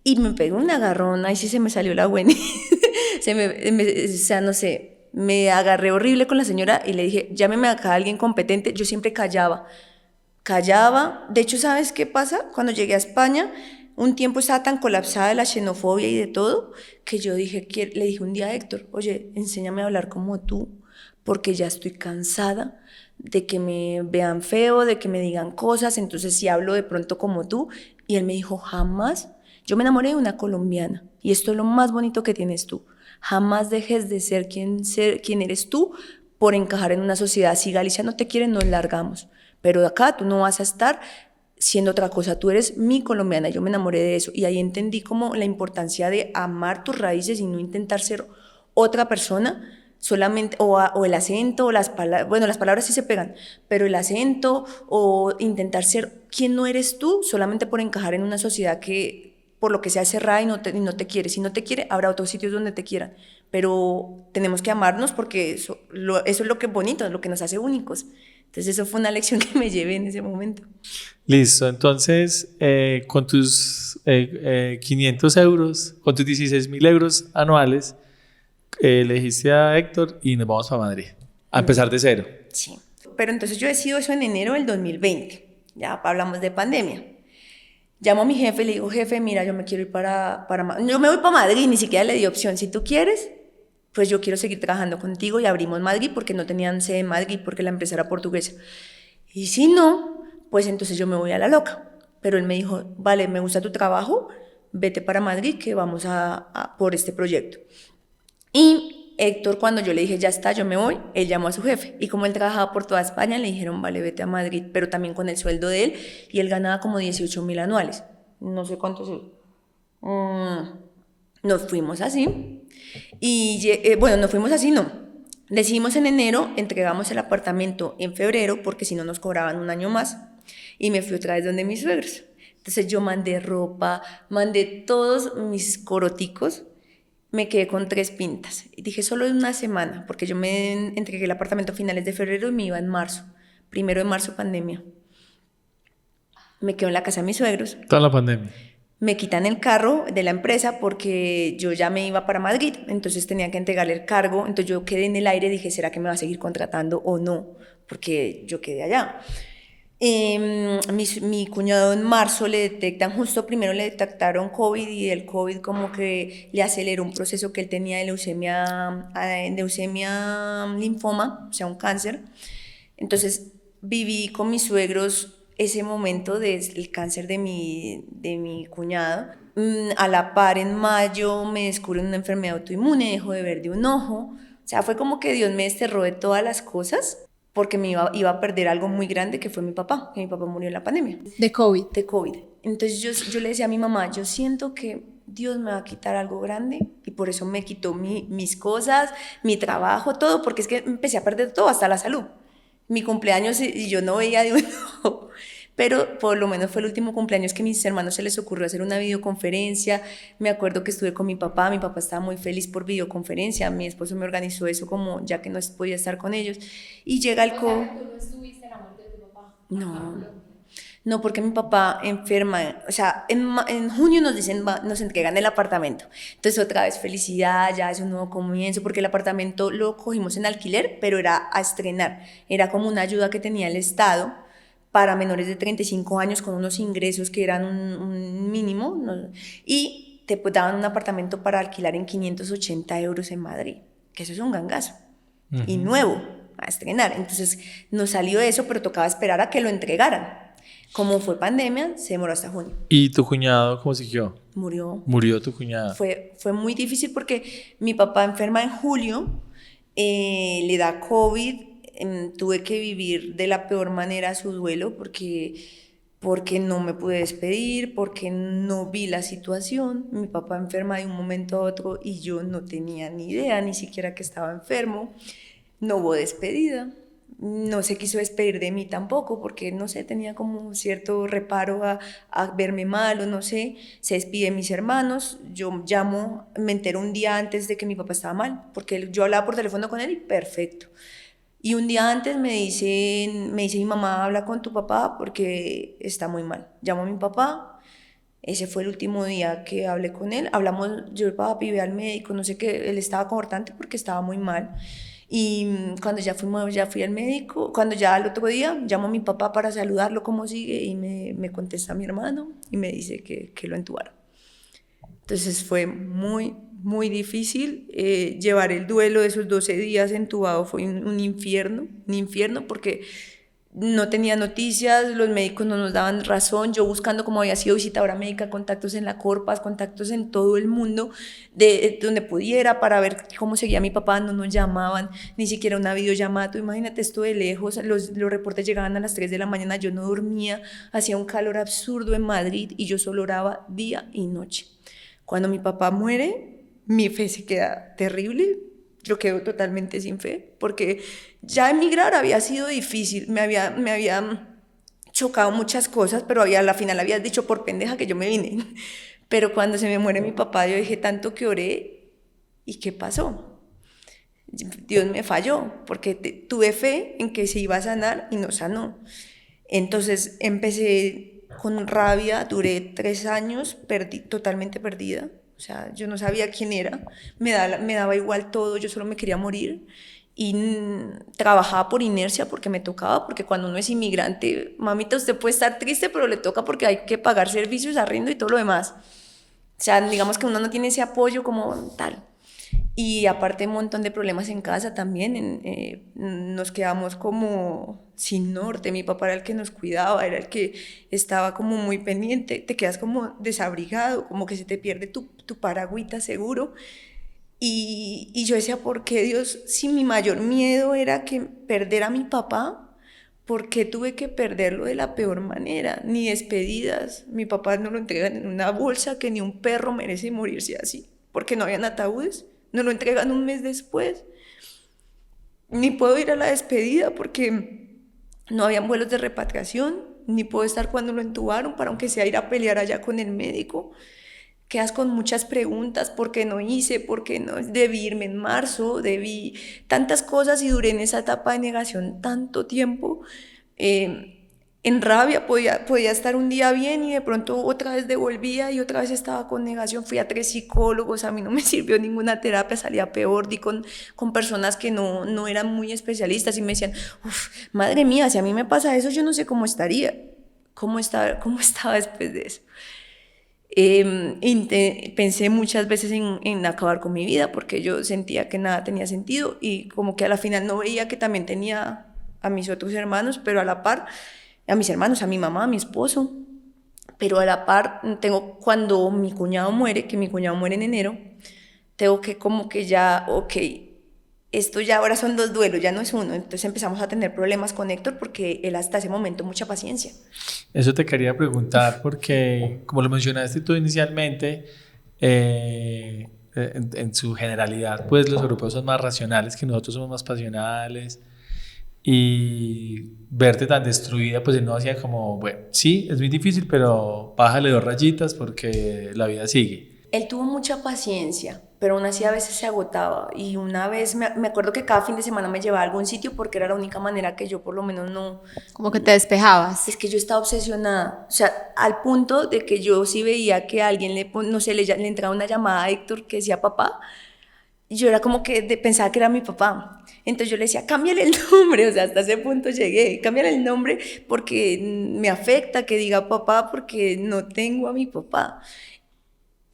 Y me pegó una agarrona y sí se me salió la buena. O sea, no sé, me agarré horrible con la señora y le dije, llámeme acá a alguien competente. Yo siempre callaba. De hecho, ¿sabes qué pasa? Cuando llegué a España, un tiempo estaba tan colapsada de la xenofobia y de todo, que yo le dije un día a Héctor, oye, enséñame a hablar como tú, porque ya estoy cansada de que me vean feo, de que me digan cosas, entonces si hablo de pronto como tú. Y él me dijo, jamás, yo me enamoré de una colombiana y esto es lo más bonito que tienes tú, jamás dejes de ser quien eres tú por encajar en una sociedad. Si Galicia no te quiere, nos largamos, pero de acá tú no vas a estar siendo otra cosa, tú eres mi colombiana. Yo me enamoré de eso y ahí entendí como la importancia de amar tus raíces y no intentar ser otra persona solamente, o el acento, o las palabras, bueno, las palabras sí se pegan, pero el acento, o intentar ser quien no eres tú solamente por encajar en una sociedad que por lo que sea cerrada y no te quiere. Si no te quiere, habrá otros sitios donde te quieran, pero tenemos que amarnos porque eso es lo que es bonito, es lo que nos hace únicos. Entonces eso fue una lección que me llevé en ese momento. Listo, entonces con tus 500 euros, con tus 16.000 euros anuales, le dijiste a Héctor y nos vamos para Madrid, a empezar de cero. Sí, pero entonces yo decido eso en enero del 2020, ya hablamos de pandemia. Llamo a mi jefe y le digo, jefe, mira, yo me quiero ir yo me voy para Madrid, ni siquiera le di opción. Si tú quieres, pues yo quiero seguir trabajando contigo y abrimos Madrid, porque no tenían sede en Madrid, porque la empresa era portuguesa. Y si no, pues entonces yo me voy a la loca. Pero él me dijo, vale, me gusta tu trabajo, vete para Madrid que vamos por este proyecto. Y Héctor, cuando yo le dije, ya está, yo me voy, él llamó a su jefe. Y como él trabajaba por toda España, le dijeron, vale, vete a Madrid, pero también con el sueldo de él. Y él ganaba como 18.000 anuales. No sé cuántos. Nos fuimos así. Bueno, nos fuimos así, no. Decidimos en enero, entregamos el apartamento en febrero, porque si no nos cobraban un año más. Y me fui otra vez donde mis suegros. Entonces yo mandé ropa, mandé todos mis coroticos, me quedé con 3 pintas. Y dije, solo en una semana, porque yo me entregué el apartamento a finales de febrero y me iba en marzo. 1 de marzo, pandemia. Me quedo en la casa de mis suegros. Toda la pandemia. Me quitan el carro de la empresa porque yo ya me iba para Madrid, entonces tenía que entregarle el cargo. Entonces yo quedé en el aire, dije, ¿será que me va a seguir contratando o no? Porque yo quedé allá. Mi cuñado en marzo le detectan, justo primero le detectaron COVID y el COVID como que le aceleró un proceso que él tenía de leucemia linfoma, o sea, un cáncer. Entonces viví con mis suegros ese momento del cáncer de mi cuñado. A la par, en mayo me descubren una enfermedad autoinmune, dejo de ver de un ojo. O sea, fue como que Dios me desterró de todas las cosas porque me iba a perder algo muy grande que fue mi papá, que mi papá murió en la pandemia. De COVID. De COVID. Entonces yo le decía a mi mamá, yo siento que Dios me va a quitar algo grande y por eso me quitó mis cosas, mi trabajo, todo, porque es que empecé a perder todo, hasta la salud. Mi cumpleaños y yo no veía de un ojo. Pero por lo menos fue el último cumpleaños que a mis hermanos se les ocurrió hacer una videoconferencia. Me acuerdo que estuve con mi papá estaba muy feliz por videoconferencia, mi esposo me organizó eso como ya que no podía estar con ellos. Y llega el COVID. ¿Tú no estuviste en la muerte de tu papá? No, porque mi papá enferma, o sea, en junio nos dicen, nos entregan el apartamento. Entonces otra vez felicidad, ya es un nuevo comienzo, porque el apartamento lo cogimos en alquiler, pero era a estrenar. Era como una ayuda que tenía el Estado para menores de 35 años con unos ingresos que eran un mínimo, ¿no? Y te daban un apartamento para alquilar en 580 euros en Madrid, que eso es un gangazo, y nuevo, a estrenar. Entonces nos salió eso, pero tocaba esperar a que lo entregaran. Como fue pandemia, se demoró hasta junio. ¿Y tu cuñado cómo siguió? Murió. Murió tu cuñado. Fue muy difícil porque mi papá enferma en julio, le da COVID. Tuve que vivir de la peor manera su duelo porque no me pude despedir, porque no vi la situación. Mi papá enferma de un momento a otro y yo no tenía ni idea, ni siquiera que estaba enfermo. No hubo despedida. No se quiso despedir de mí tampoco porque, no sé, tenía como cierto reparo a verme mal o no sé. Se despide de mis hermanos, yo llamo, me entero un día antes de que mi papá estaba mal, porque yo hablaba por teléfono con él y perfecto. Y un día antes me dice mi mamá, habla con tu papá porque está muy mal. Llamo a mi papá, ese fue el último día que hablé con él. Hablamos, yo, papi, ve al médico, no sé qué, él estaba cortante porque estaba muy mal. Y cuando ya fui al médico, cuando ya al otro día llamo a mi papá para saludarlo cómo sigue y me contesta mi hermano y me dice que lo entubaron. Entonces fue muy, muy difícil. Llevar el duelo de esos 12 días entubado fue un infierno porque no tenía noticias, los médicos no nos daban razón, yo buscando como había sido visitadora médica, contactos en la Corpas, contactos en todo el mundo, de donde pudiera para ver cómo seguía mi papá, no nos llamaban, ni siquiera una videollamada. Tú imagínate esto de lejos, los reportes llegaban a las 3 de la mañana, yo no dormía, hacía un calor absurdo en Madrid y yo solo oraba día y noche. Cuando mi papá muere, mi fe se queda terrible, yo quedo totalmente sin fe, porque ya emigrar había sido difícil, me había chocado muchas cosas, pero a la final habías dicho por pendeja que yo me vine. Pero cuando se me muere mi papá, yo dije tanto que oré, ¿y qué pasó? Dios me falló, porque tuve fe en que se iba a sanar y no sanó. Entonces empecé con rabia, duré 3 años totalmente perdida. O sea, yo no sabía quién era, me daba igual todo, yo solo me quería morir y trabajaba por inercia porque me tocaba, porque cuando uno es inmigrante, mamita, usted puede estar triste, pero le toca porque hay que pagar servicios, arriendo y todo lo demás. O sea, digamos que uno no tiene ese apoyo como tal. Y aparte un montón de problemas en casa también, nos quedamos como sin norte. Mi papá era el que nos cuidaba, era el que estaba como muy pendiente, te quedas como desabrigado, como que se te pierde tu paragüita seguro. Y yo decía, ¿por qué Dios? Si mi mayor miedo era que perder a mi papá, ¿por qué tuve que perderlo de la peor manera? Ni despedidas, mi papá no lo entregan en una bolsa, que ni un perro merece morirse así, porque no habían ataúdes. No lo entregan un mes después. Ni puedo ir a la despedida porque no habían vuelos de repatriación. ni puedo estar cuando lo entubaron, para aunque sea ir a pelear allá con el médico. Quedas con muchas preguntas, ¿por qué no hice? ¿Por qué no? Debí irme en marzo, debí tantas cosas y duré en esa etapa de negación tanto tiempo. En rabia podía estar un día bien y de pronto otra vez devolvía y otra vez estaba con negación. Fui a 3 psicólogos, a mí no me sirvió ninguna terapia, salía peor. Di con personas que no eran muy especialistas y me decían, uff, madre mía, si a mí me pasa eso, yo no sé cómo estaría. ¿Cómo estaba después de eso? Pensé muchas veces en acabar con mi vida porque yo sentía que nada tenía sentido y como que a la final no veía que también tenía a mis otros hermanos, pero a la par, a mis hermanos, a mi mamá, a mi esposo, pero a la par cuando mi cuñado muere, que mi cuñado muere en enero, tengo que como que ya, ok, esto ya ahora son 2 duelos, ya no es uno. Entonces empezamos a tener problemas con Héctor porque él hasta ese momento mucha paciencia. Eso te quería preguntar porque, como lo mencionaste tú inicialmente, en su generalidad, pues los europeos son más racionales, que nosotros somos más pasionales, y verte tan destruida, pues él no hacía como, bueno, sí, es muy difícil, pero bájale 2 rayitas porque la vida sigue. Él tuvo mucha paciencia, pero aún así a veces se agotaba. Y una vez me acuerdo que cada fin de semana me llevaba a algún sitio porque era la única manera que yo por lo menos no... Como que te despejabas. Es que yo estaba obsesionada, o sea, al punto de que yo sí veía que a alguien no sé, le entraba una llamada a Héctor que decía papá, y yo era como que pensaba que era mi papá. Entonces yo le decía, cámbiale el nombre, o sea, hasta ese punto llegué, cámbiale el nombre porque me afecta que diga papá porque no tengo a mi papá.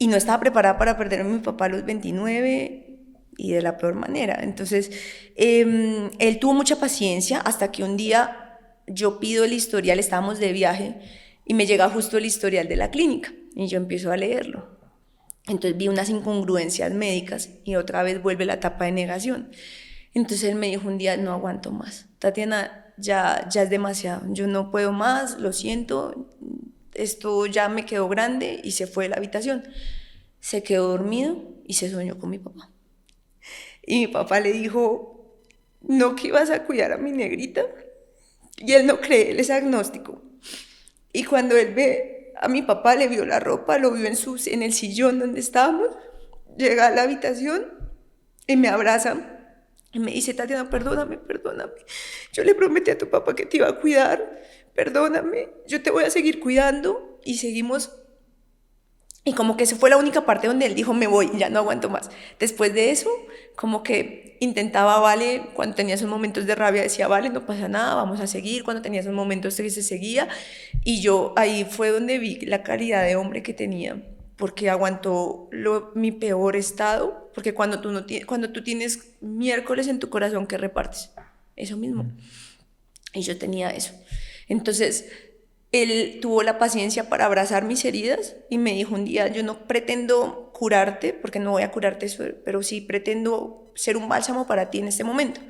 Y no estaba preparada para perder a mi papá a los 29 y de la peor manera. Entonces, él tuvo mucha paciencia hasta que un día yo pido el historial, estábamos de viaje y me llega justo el historial de la clínica y yo empiezo a leerlo. Entonces vi unas incongruencias médicas y otra vez vuelve la etapa de negación. Entonces él me dijo un día, no aguanto más. Tatiana, ya es demasiado, yo no puedo más, lo siento, esto ya me quedó grande, y se fue de la habitación. Se quedó dormido y se soñó con mi papá. Y mi papá le dijo, ¿no que ibas a cuidar a mi negrita? Y él no cree, él es agnóstico. Y cuando él ve a mi papá, le vio la ropa, lo vio en el sillón donde estábamos, llega a la habitación y me abraza y me dice, Tatiana, perdóname. Yo le prometí a tu papá que te iba a cuidar. Perdóname, yo te voy a seguir cuidando. Y seguimos, y como que esa fue la única parte donde él dijo, me voy, ya no aguanto más. Después de eso, como que intentaba, vale, cuando tenía esos momentos de rabia decía, vale, no pasa nada, vamos a seguir. Cuando tenía esos momentos que se seguía, y yo ahí fue donde vi la calidad de hombre que tenía, porque aguantó mi peor estado, porque cuando tú tienes miércoles en tu corazón, ¿qué repartes? Eso mismo. Y yo tenía eso. Entonces, él tuvo la paciencia para abrazar mis heridas y me dijo un día, yo no pretendo curarte, porque no voy a curarte eso, pero sí pretendo ser un bálsamo para ti en este momento.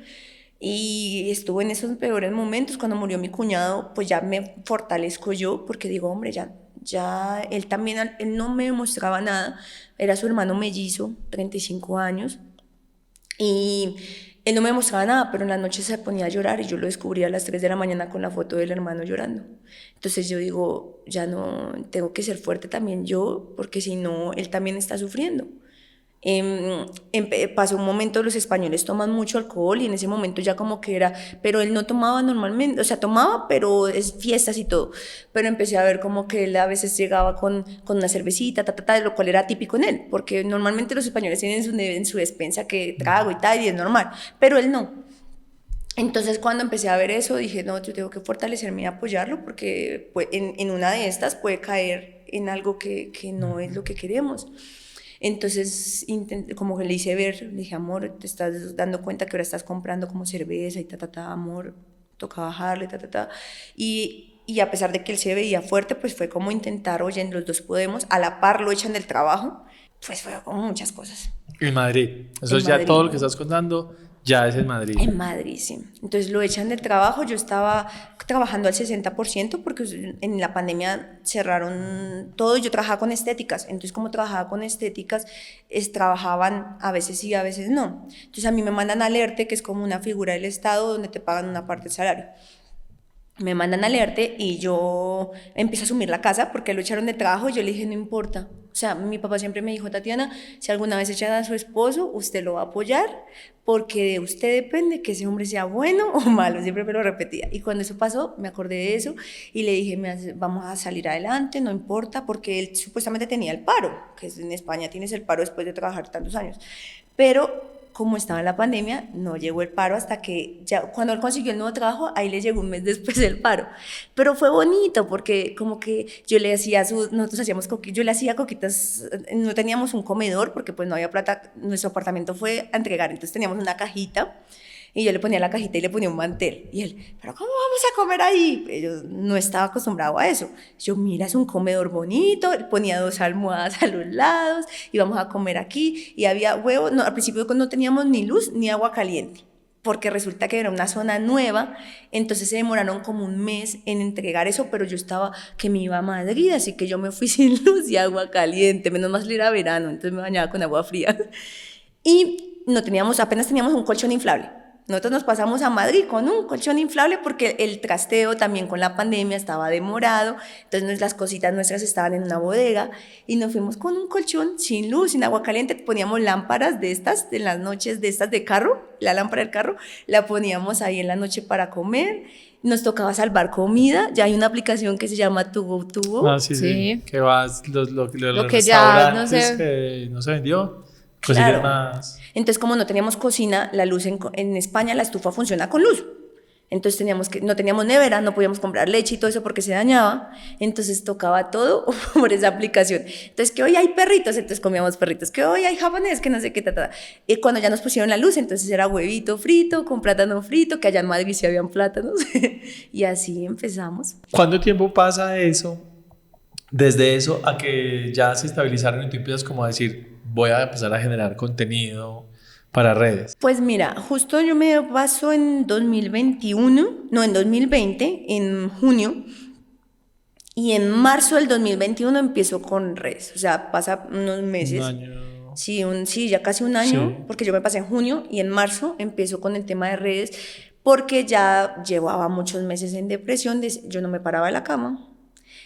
Y estuve en esos peores momentos. Cuando murió mi cuñado, pues ya me fortalezco yo, porque digo, hombre, ya él también, él no me demostraba nada, era su hermano mellizo, 35 años, y él no me mostraba nada, pero en la noche se ponía a llorar y yo lo descubrí a las 3 de la mañana con la foto del hermano llorando. Entonces yo digo, ya no, tengo que ser fuerte también yo, porque si no, él también está sufriendo. Pasó un momento, los españoles toman mucho alcohol y en ese momento ya como que era, pero él no tomaba normalmente, o sea, tomaba, pero es fiestas y todo, pero empecé a ver como que él a veces llegaba con una cervecita, lo cual era típico en él, porque normalmente los españoles tienen en su despensa que trago y tal, y es normal, pero él no. Entonces cuando empecé a ver eso dije, no, yo tengo que fortalecerme y apoyarlo, porque pues, en una de estas puede caer en algo que no es lo que queremos. Entonces, como que le hice ver, le dije, amor, te estás dando cuenta que ahora estás comprando como cerveza y amor, toca bajarle, Y a pesar de que él se veía fuerte, pues fue como intentar, oye, los dos podemos, a la par lo echan del trabajo, pues fue como muchas cosas. En Madrid, eso es ya Madrid. Todo lo que estás contando ya es en Madrid. En Madrid, sí. Entonces lo echan del trabajo, yo estaba trabajando al 60% porque en la pandemia cerraron todo y yo trabajaba con estéticas, entonces como trabajaba con estéticas, trabajaban a veces sí, a veces no. Entonces a mí me mandan a Alerte, que es como una figura del Estado donde te pagan una parte del salario. Me mandan alerte y yo empiezo a asumir la casa porque lo echaron de trabajo y yo le dije, no importa. O sea, mi papá siempre me dijo, Tatiana, si alguna vez echan a su esposo, usted lo va a apoyar porque de usted depende que ese hombre sea bueno o malo, siempre me lo repetía. Y cuando eso pasó, me acordé de eso y le dije, vamos a salir adelante, no importa, porque él supuestamente tenía el paro, que en España tienes el paro después de trabajar tantos años. Pero como estaba en la pandemia, no llegó el paro hasta que ya cuando él consiguió el nuevo trabajo, ahí le llegó un mes después el paro. Pero fue bonito porque como que yo le hacía nosotros hacíamos yo le hacía coquitas, no teníamos un comedor porque pues no había plata, nuestro apartamento fue a entregar, entonces teníamos una cajita y yo le ponía la cajita y le ponía un mantel y él, pero ¿cómo vamos a comer ahí? Yo no estaba acostumbrado a eso. Yo, mira, es un comedor bonito, ponía 2 almohadas a los lados, íbamos a comer aquí y había huevo. No, al principio no teníamos ni luz ni agua caliente, porque resulta que era una zona nueva, entonces se demoraron como un mes en entregar eso, pero yo estaba que me iba a Madrid, así que yo me fui sin luz y agua caliente, menos mal era verano, entonces me bañaba con agua fría. Y apenas teníamos un colchón inflable. Nosotros nos pasamos a Madrid con un colchón inflable porque el trasteo también con la pandemia estaba demorado, entonces las cositas nuestras estaban en una bodega y nos fuimos con un colchón sin luz, sin agua caliente, poníamos lámparas de estas, en las noches de estas de carro, la lámpara del carro, la poníamos ahí en la noche para comer, nos tocaba salvar comida, ya hay una aplicación que se llama Tugo Tugo. Ah, sí, que vas, los que ya restaurantes que no se vendió, Claro. más. Entonces, como no teníamos cocina, la luz en España, la estufa funciona con luz. Entonces no teníamos nevera, no podíamos comprar leche y todo eso porque se dañaba. Entonces tocaba todo por esa aplicación. Entonces, que hoy hay perritos, entonces comíamos perritos. Que hoy hay japonés, que no sé qué, Y cuando ya nos pusieron la luz, entonces era huevito frito con plátano frito, que allá en Madrid sí habían plátanos. Y así empezamos. ¿Cuánto tiempo pasa eso, desde eso a que ya se estabilizaron y tú empiezas como a decir, voy a empezar a generar contenido para redes? Pues mira, justo yo me baso en 2020, en junio, y en marzo del 2021 empiezo con redes, o sea, pasa unos meses. Un año. Sí, ya casi un año, Sí. porque yo me pasé en junio y en marzo empiezo con el tema de redes, porque ya llevaba muchos meses en depresión, yo no me paraba de la cama.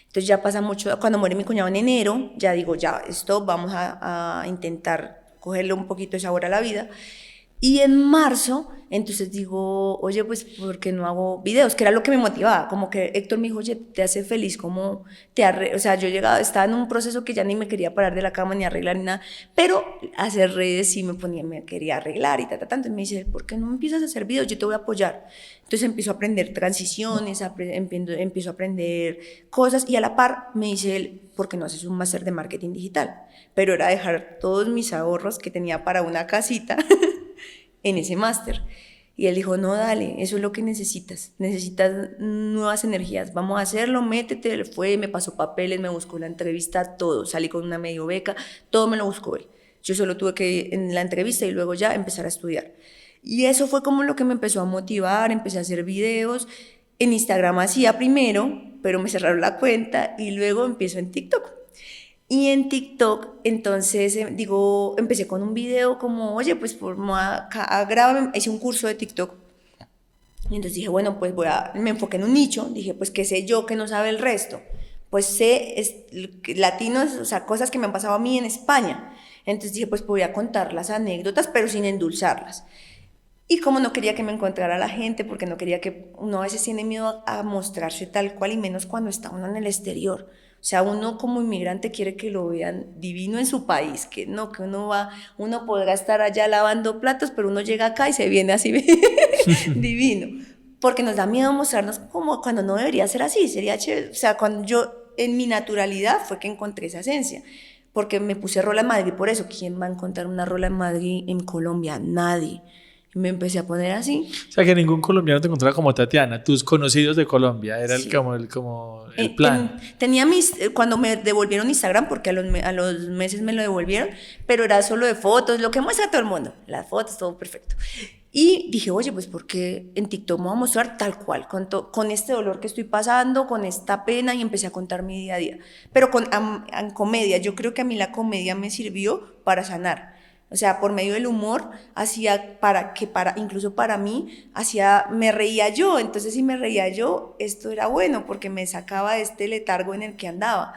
Entonces ya pasa mucho, cuando muere mi cuñado en enero, ya digo, ya, vamos a intentar cogerle un poquito de sabor a la vida. Y en marzo, entonces digo, oye, pues, ¿por qué no hago videos? Que era lo que me motivaba, como que Héctor me dijo, oye, ¿te hace feliz? ¿Cómo o sea, yo estaba en un proceso que ya ni me quería parar de la cama, ni arreglar, ni nada, pero hacer redes sí me quería arreglar y entonces me dice, ¿por qué no empiezas a hacer videos? Yo te voy a apoyar. Entonces empiezo a aprender transiciones, empiezo a aprender cosas y a la par me dice él, ¿por qué no haces un máster de marketing digital? Pero era dejar todos mis ahorros que tenía para una casita en ese máster. Y él dijo, no, dale, eso es lo que necesitas nuevas energías, vamos a hacerlo, métete. Él fue, me pasó papeles, me buscó la entrevista, todo, salí con una medio beca, todo me lo buscó él. Yo solo tuve que ir en la entrevista y luego ya empezar a estudiar. Y eso fue como lo que me empezó a motivar, empecé a hacer videos. En Instagram hacía primero, pero me cerraron la cuenta y luego empiezo en TikTok. Y en TikTok, entonces, empecé con un video como, oye, pues grábame, hice un curso de TikTok. Y entonces dije, bueno, pues me enfoqué en un nicho, dije, pues, ¿qué sé yo que no sabe el resto? Pues sé latinos, o sea, cosas que me han pasado a mí en España. Entonces dije, pues voy a contar las anécdotas, pero sin endulzarlas. Y como no quería que me encontrara la gente, porque no quería que uno a veces tiene miedo a mostrarse tal cual, y menos cuando está uno en el exterior. O sea, uno como inmigrante quiere que lo vean divino en su país, que uno podrá estar allá lavando platos, pero uno llega acá y se viene así divino. Porque nos da miedo mostrarnos como cuando no debería ser así, sería chévere. O sea, cuando yo, en mi naturalidad, fue que encontré esa esencia. Porque me puse rola en Madrid por eso. ¿Quién va a encontrar una rola en Madrid en Colombia? Nadie. Me empecé a poner así. O sea, que ningún colombiano te encontraba como Tatiana. Tus conocidos de Colombia era Sí. como el plan. Tenía cuando me devolvieron Instagram, porque a los meses me lo devolvieron, pero era solo de fotos, lo que muestra todo el mundo. Las fotos, todo perfecto. Y dije, oye, pues porque en TikTok me voy a mostrar tal cual, con este dolor que estoy pasando, con esta pena, y empecé a contar mi día a día. Pero en comedia, yo creo que a mí la comedia me sirvió para sanar. O sea, por medio del humor, hacía incluso para mí, me reía yo. Entonces, si me reía yo, esto era bueno porque me sacaba de este letargo en el que andaba.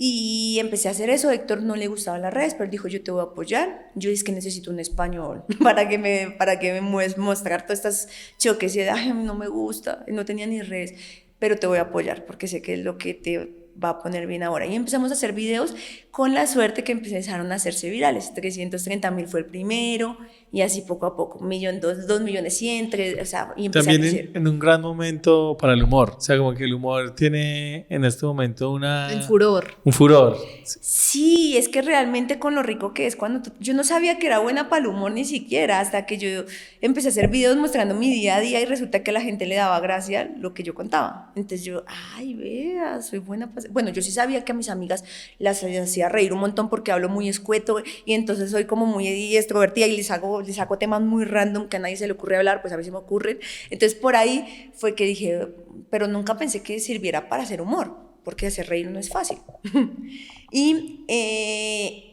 Y empecé a hacer eso. A Héctor no le gustaban las redes, pero dijo, yo te voy a apoyar. Yo es que necesito un español para que me mostrar todas estas choques. Y ay, no me gusta, no tenía ni redes, pero te voy a apoyar porque sé que es lo que te va a poner bien ahora. Y empezamos a hacer videos con la suerte que empezaron a hacerse virales. 330,000 fue el primero y así poco a poco, 2,100,000, o sea, y empecé También a crecer. en un gran momento para el humor. O sea, como que el humor tiene en este momento El furor. un furor. Sí, es que realmente con lo rico que es yo no sabía que era buena para el humor ni siquiera, hasta que yo empecé a hacer videos mostrando mi día a día y resulta que a la gente le daba gracia lo que yo contaba. Entonces yo, ay, vea, soy buena para... Bueno, yo sí sabía que a mis amigas las hacía reír un montón porque hablo muy escueto y entonces soy como muy extrovertida y les saco temas muy random que a nadie se le ocurre hablar, pues a mí se me ocurren. Entonces por ahí fue que dije, pero nunca pensé que sirviera para hacer humor, porque hacer reír no es fácil. Y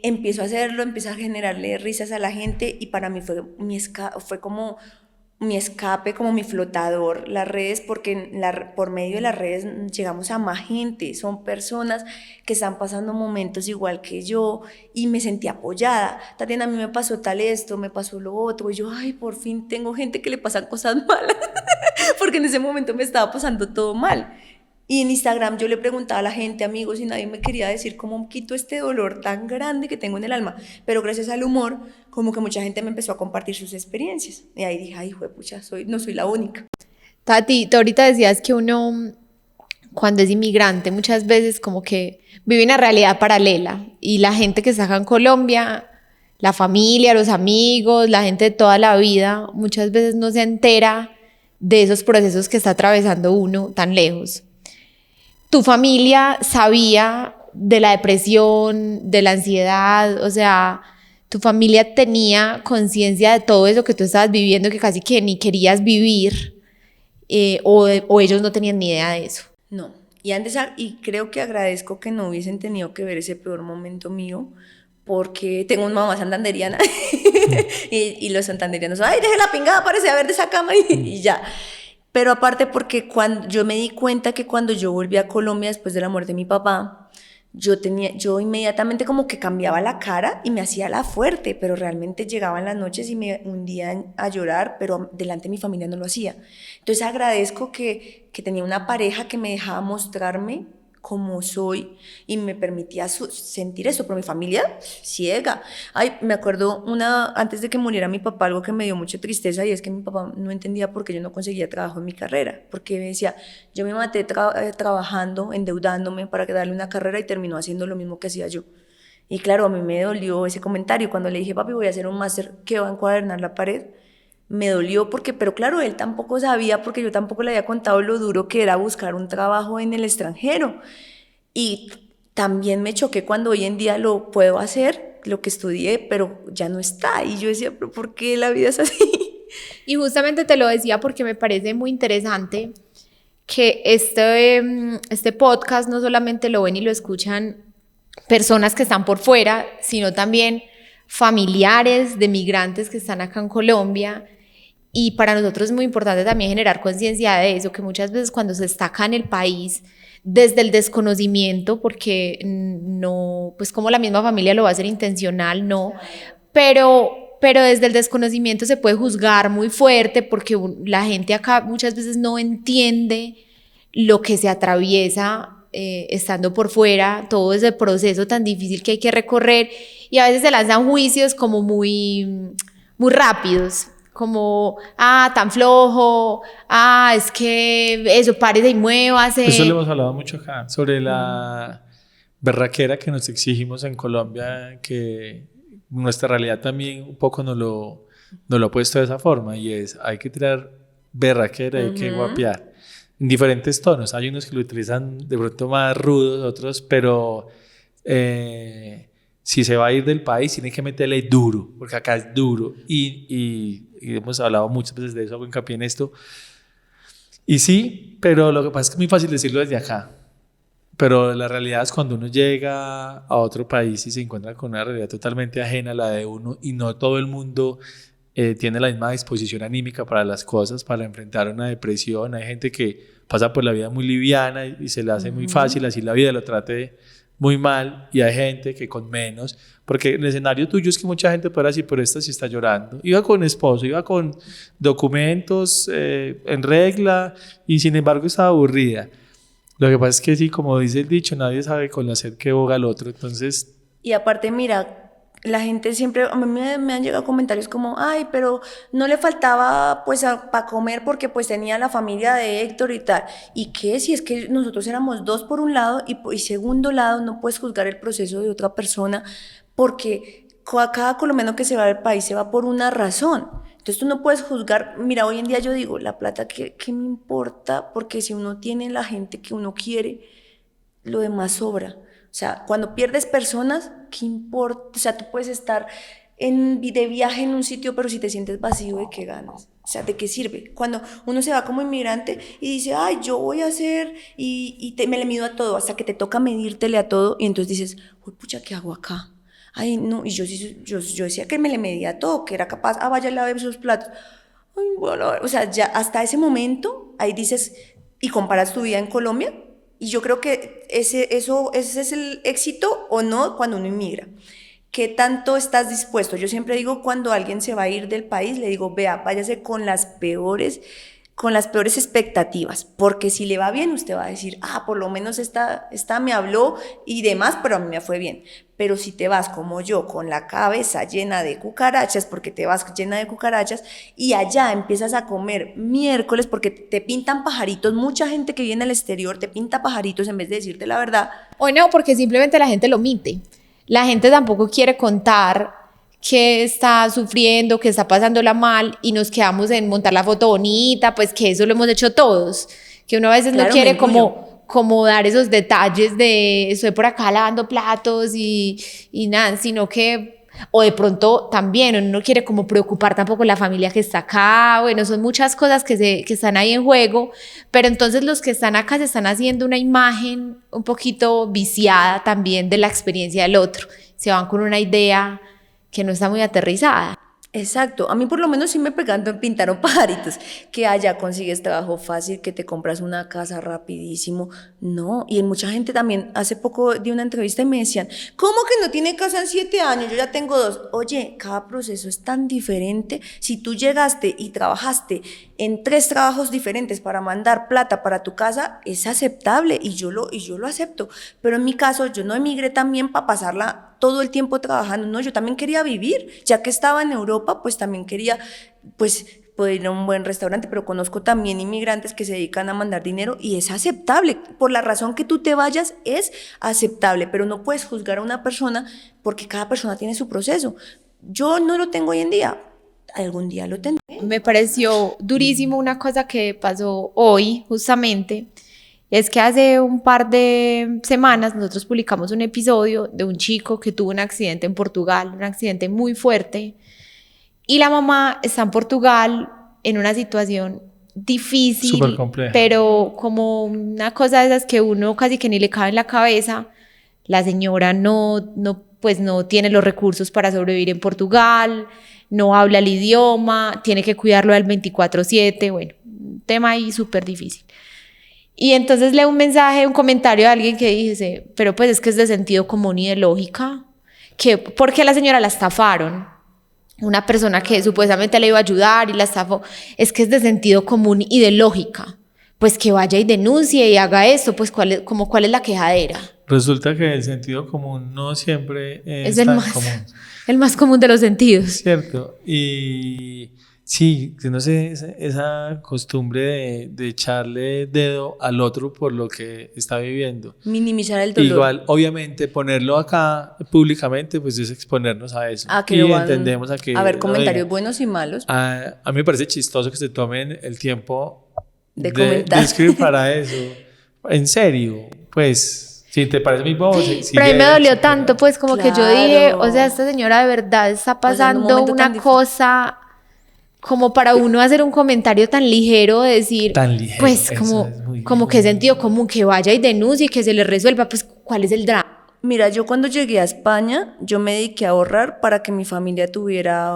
empiezo a hacerlo, empiezo a generarle risas a la gente y para mí fue como mi escape, como mi flotador, las redes, porque por medio de las redes llegamos a más gente, son personas que están pasando momentos igual que yo y me sentí apoyada. Tatiana, a mí me pasó tal esto, me pasó lo otro, y yo, ay, por fin tengo gente que le pasan cosas malas, porque en ese momento me estaba pasando todo mal. Y en Instagram yo le preguntaba a la gente, amigos, y nadie me quería decir cómo quito este dolor tan grande que tengo en el alma. Pero gracias al humor, como que mucha gente me empezó a compartir sus experiencias. Y ahí dije, ay, juepucha, no soy la única. Tati, tú ahorita decías que uno, cuando es inmigrante, muchas veces como que vive una realidad paralela. Y la gente que está acá en Colombia, la familia, los amigos, la gente de toda la vida, muchas veces no se entera de esos procesos que está atravesando uno tan lejos. ¿Tu familia sabía de la depresión, de la ansiedad? O sea, ¿tu familia tenía conciencia de todo eso que tú estabas viviendo, que casi que ni querías vivir? ¿O ellos no tenían ni idea de eso? No. Y creo que agradezco que no hubiesen tenido que ver ese peor momento mío, porque tengo una mamá santanderiana y los santanderianos, ay, deje la pingada, párese a ver de esa cama y ya. Pero aparte porque cuando yo me di cuenta que cuando yo volví a Colombia después de la muerte de mi papá, yo inmediatamente como que cambiaba la cara y me hacía la fuerte, pero realmente llegaba en las noches y me hundía a llorar, pero delante de mi familia no lo hacía. Entonces agradezco que tenía una pareja que me dejaba mostrarme como soy y me permitía sentir eso, pero mi familia ciega. Ay, me acuerdo antes de que muriera mi papá, algo que me dio mucha tristeza, y es que mi papá no entendía por qué yo no conseguía trabajo en mi carrera, porque me decía, yo me maté trabajando, endeudándome para darle una carrera y terminó haciendo lo mismo que hacía yo. Y claro, a mí me dolió ese comentario cuando le dije, papi, voy a hacer un máster que va a encuadernar la pared. Me dolió pero claro, él tampoco sabía, porque yo tampoco le había contado lo duro que era buscar un trabajo en el extranjero. Y también me choqué cuando hoy en día lo puedo hacer, lo que estudié, pero ya no está. Y yo decía, ¿pero por qué la vida es así? Y justamente te lo decía porque me parece muy interesante que este podcast no solamente lo ven y lo escuchan personas que están por fuera, sino también familiares de migrantes que están acá en Colombia. Y para nosotros es muy importante también generar conciencia de eso, que muchas veces cuando se está acá en el país, desde el desconocimiento, porque no, pues como la misma familia lo va a hacer intencional, no, pero desde el desconocimiento se puede juzgar muy fuerte, porque la gente acá muchas veces no entiende lo que se atraviesa estando por fuera, todo ese proceso tan difícil que hay que recorrer, y a veces se lanzan juicios como muy rápidos, como, tan flojo, es que eso, párese y muévase. Eso lo hemos hablado mucho acá, sobre la berraquera que nos exigimos en Colombia, que nuestra realidad también un poco nos lo ha puesto de esa forma, y es, hay que tirar berraquera, hay que guapear, en diferentes tonos. Hay unos que lo utilizan de pronto más rudos, otros, pero si se va a ir del país tiene que meterle duro, porque acá es duro, y hemos hablado muchas veces de eso, hago hincapié en esto, y sí, pero lo que pasa es que es muy fácil decirlo desde acá, Pero la realidad es cuando uno llega a otro país y se encuentra con una realidad totalmente ajena a la de uno y no todo el mundo tiene la misma disposición anímica para las cosas, para enfrentar una depresión. Hay gente que pasa por la vida muy liviana y se le hace muy fácil, así la vida lo trate muy mal, y hay gente que con menos, porque el escenario tuyo es que mucha gente puede decir, pero esta sí está llorando. Iba con esposo, iba con documentos en regla y sin embargo estaba aburrida. Lo que pasa es que sí, como dice el dicho, nadie sabe con la sed que boga al otro, entonces... Y aparte, mira, la gente siempre, a mí me han llegado comentarios como, ay, pero no le faltaba pues para comer porque pues tenía la familia de Héctor y tal. ¿Y qué? Si es que nosotros éramos dos por un lado y segundo lado, no puedes juzgar el proceso de otra persona porque cada colombiano que se va del país se va por una razón. Entonces tú no puedes juzgar. Mira, hoy en día yo digo, la plata, ¿qué me importa? Porque si uno tiene la gente que uno quiere, lo demás sobra. O sea, cuando pierdes personas, ¿qué importa? O sea, tú puedes estar de viaje en un sitio, pero si te sientes vacío, ¿de qué ganas? O sea, ¿de qué sirve? Cuando uno se va como inmigrante y dice, ay, yo voy a hacer, me le mido a todo, hasta que te toca medírtele a todo, y entonces dices, uy, pucha, ¿qué hago acá? Ay, no, y yo decía que me le medía a todo, que era capaz, vaya, lave esos platos. Ay, bueno, o sea, ya hasta ese momento, ahí dices, y comparas tu vida en Colombia. Y yo creo que ese es el éxito o no cuando uno inmigra. ¿Qué tanto estás dispuesto? Yo siempre digo, cuando alguien se va a ir del país, le digo, vea, váyase con las peores expectativas, porque si le va bien, usted va a decir, por lo menos esta me habló y demás, pero a mí me fue bien. Pero si te vas como yo, con la cabeza llena de cucarachas, porque te vas llena de cucarachas, y allá empiezas a comer miércoles, porque te pintan pajaritos, mucha gente que viene al exterior te pinta pajaritos en vez de decirte la verdad. O no, porque simplemente la gente lo omite. La gente tampoco quiere contar que está sufriendo, que está pasándola mal, y nos quedamos en montar la foto bonita, pues que eso lo hemos hecho todos, que uno a veces no quiere como dar esos detalles de estoy por acá lavando platos y nada, sino que, o de pronto también uno no quiere como preocupar tampoco la familia que está acá. Bueno, son muchas cosas que están ahí en juego, pero entonces los que están acá se están haciendo una imagen un poquito viciada también de la experiencia del otro, se van con una idea que no está muy aterrizada. Exacto, a mí por lo menos sí me pintaron pajaritos, que allá consigues trabajo fácil, que te compras una casa rapidísimo. No, y mucha gente también, hace poco di una entrevista y me decían, ¿cómo que no tiene casa en 7 años? Yo ya tengo 2. Oye, cada proceso es tan diferente. Si tú llegaste y trabajaste en 3 trabajos diferentes para mandar plata para tu casa, es aceptable y yo lo acepto. Pero en mi caso, yo no emigré también para pasarla todo el tiempo trabajando. No, yo también quería vivir. Ya que estaba en Europa, pues también quería, pues, poder ir a un buen restaurante, pero conozco también inmigrantes que se dedican a mandar dinero y es aceptable. Por la razón que tú te vayas, es aceptable, pero no puedes juzgar a una persona porque cada persona tiene su proceso. Yo no lo tengo hoy en día. Algún día lo tendré. Me pareció durísimo una cosa que pasó hoy, justamente. Es que hace un par de semanas nosotros publicamos un episodio de un chico que tuvo un accidente en Portugal, un accidente muy fuerte, y la mamá está en Portugal en una situación difícil, súper compleja, pero como una cosa de esas que uno casi que ni le cabe en la cabeza. La señora no tiene los recursos para sobrevivir en Portugal, no habla el idioma, tiene que cuidarlo al 24/7, bueno, un tema ahí súper difícil. Y entonces leo un comentario de alguien que dice, pero pues es que es de sentido común y de lógica, que ¿por qué a la señora la estafaron? Una persona que supuestamente le iba a ayudar y la estafó. Es que es de sentido común y de lógica. Pues que vaya y denuncie y haga esto, pues ¿cuál es la quejadera? Resulta que el sentido común no siempre es el tan más común. El más común de los sentidos. Cierto. Y sí, no sé, esa costumbre de echarle dedo al otro por lo que está viviendo. Minimizar el dolor. Igual, obviamente, ponerlo acá públicamente, pues es exponernos a eso. Que y entendemos a que... A ver, comentarios buenos y malos. A mí me parece chistoso que se tomen el tiempo de comentar. De escribir para eso. En serio, pues... Si te parece mi voz. Pero a mí me dolió tanto, pues como claro, que yo dije, o sea, esta señora de verdad está pasando una cosa como para uno hacer un comentario tan ligero, de decir, Tan ligero, pues eso es muy como que sentido común, que vaya y denuncie y que se le resuelva, pues ¿cuál es el drama? Mira, yo cuando llegué a España, yo me dediqué a ahorrar para que mi familia tuviera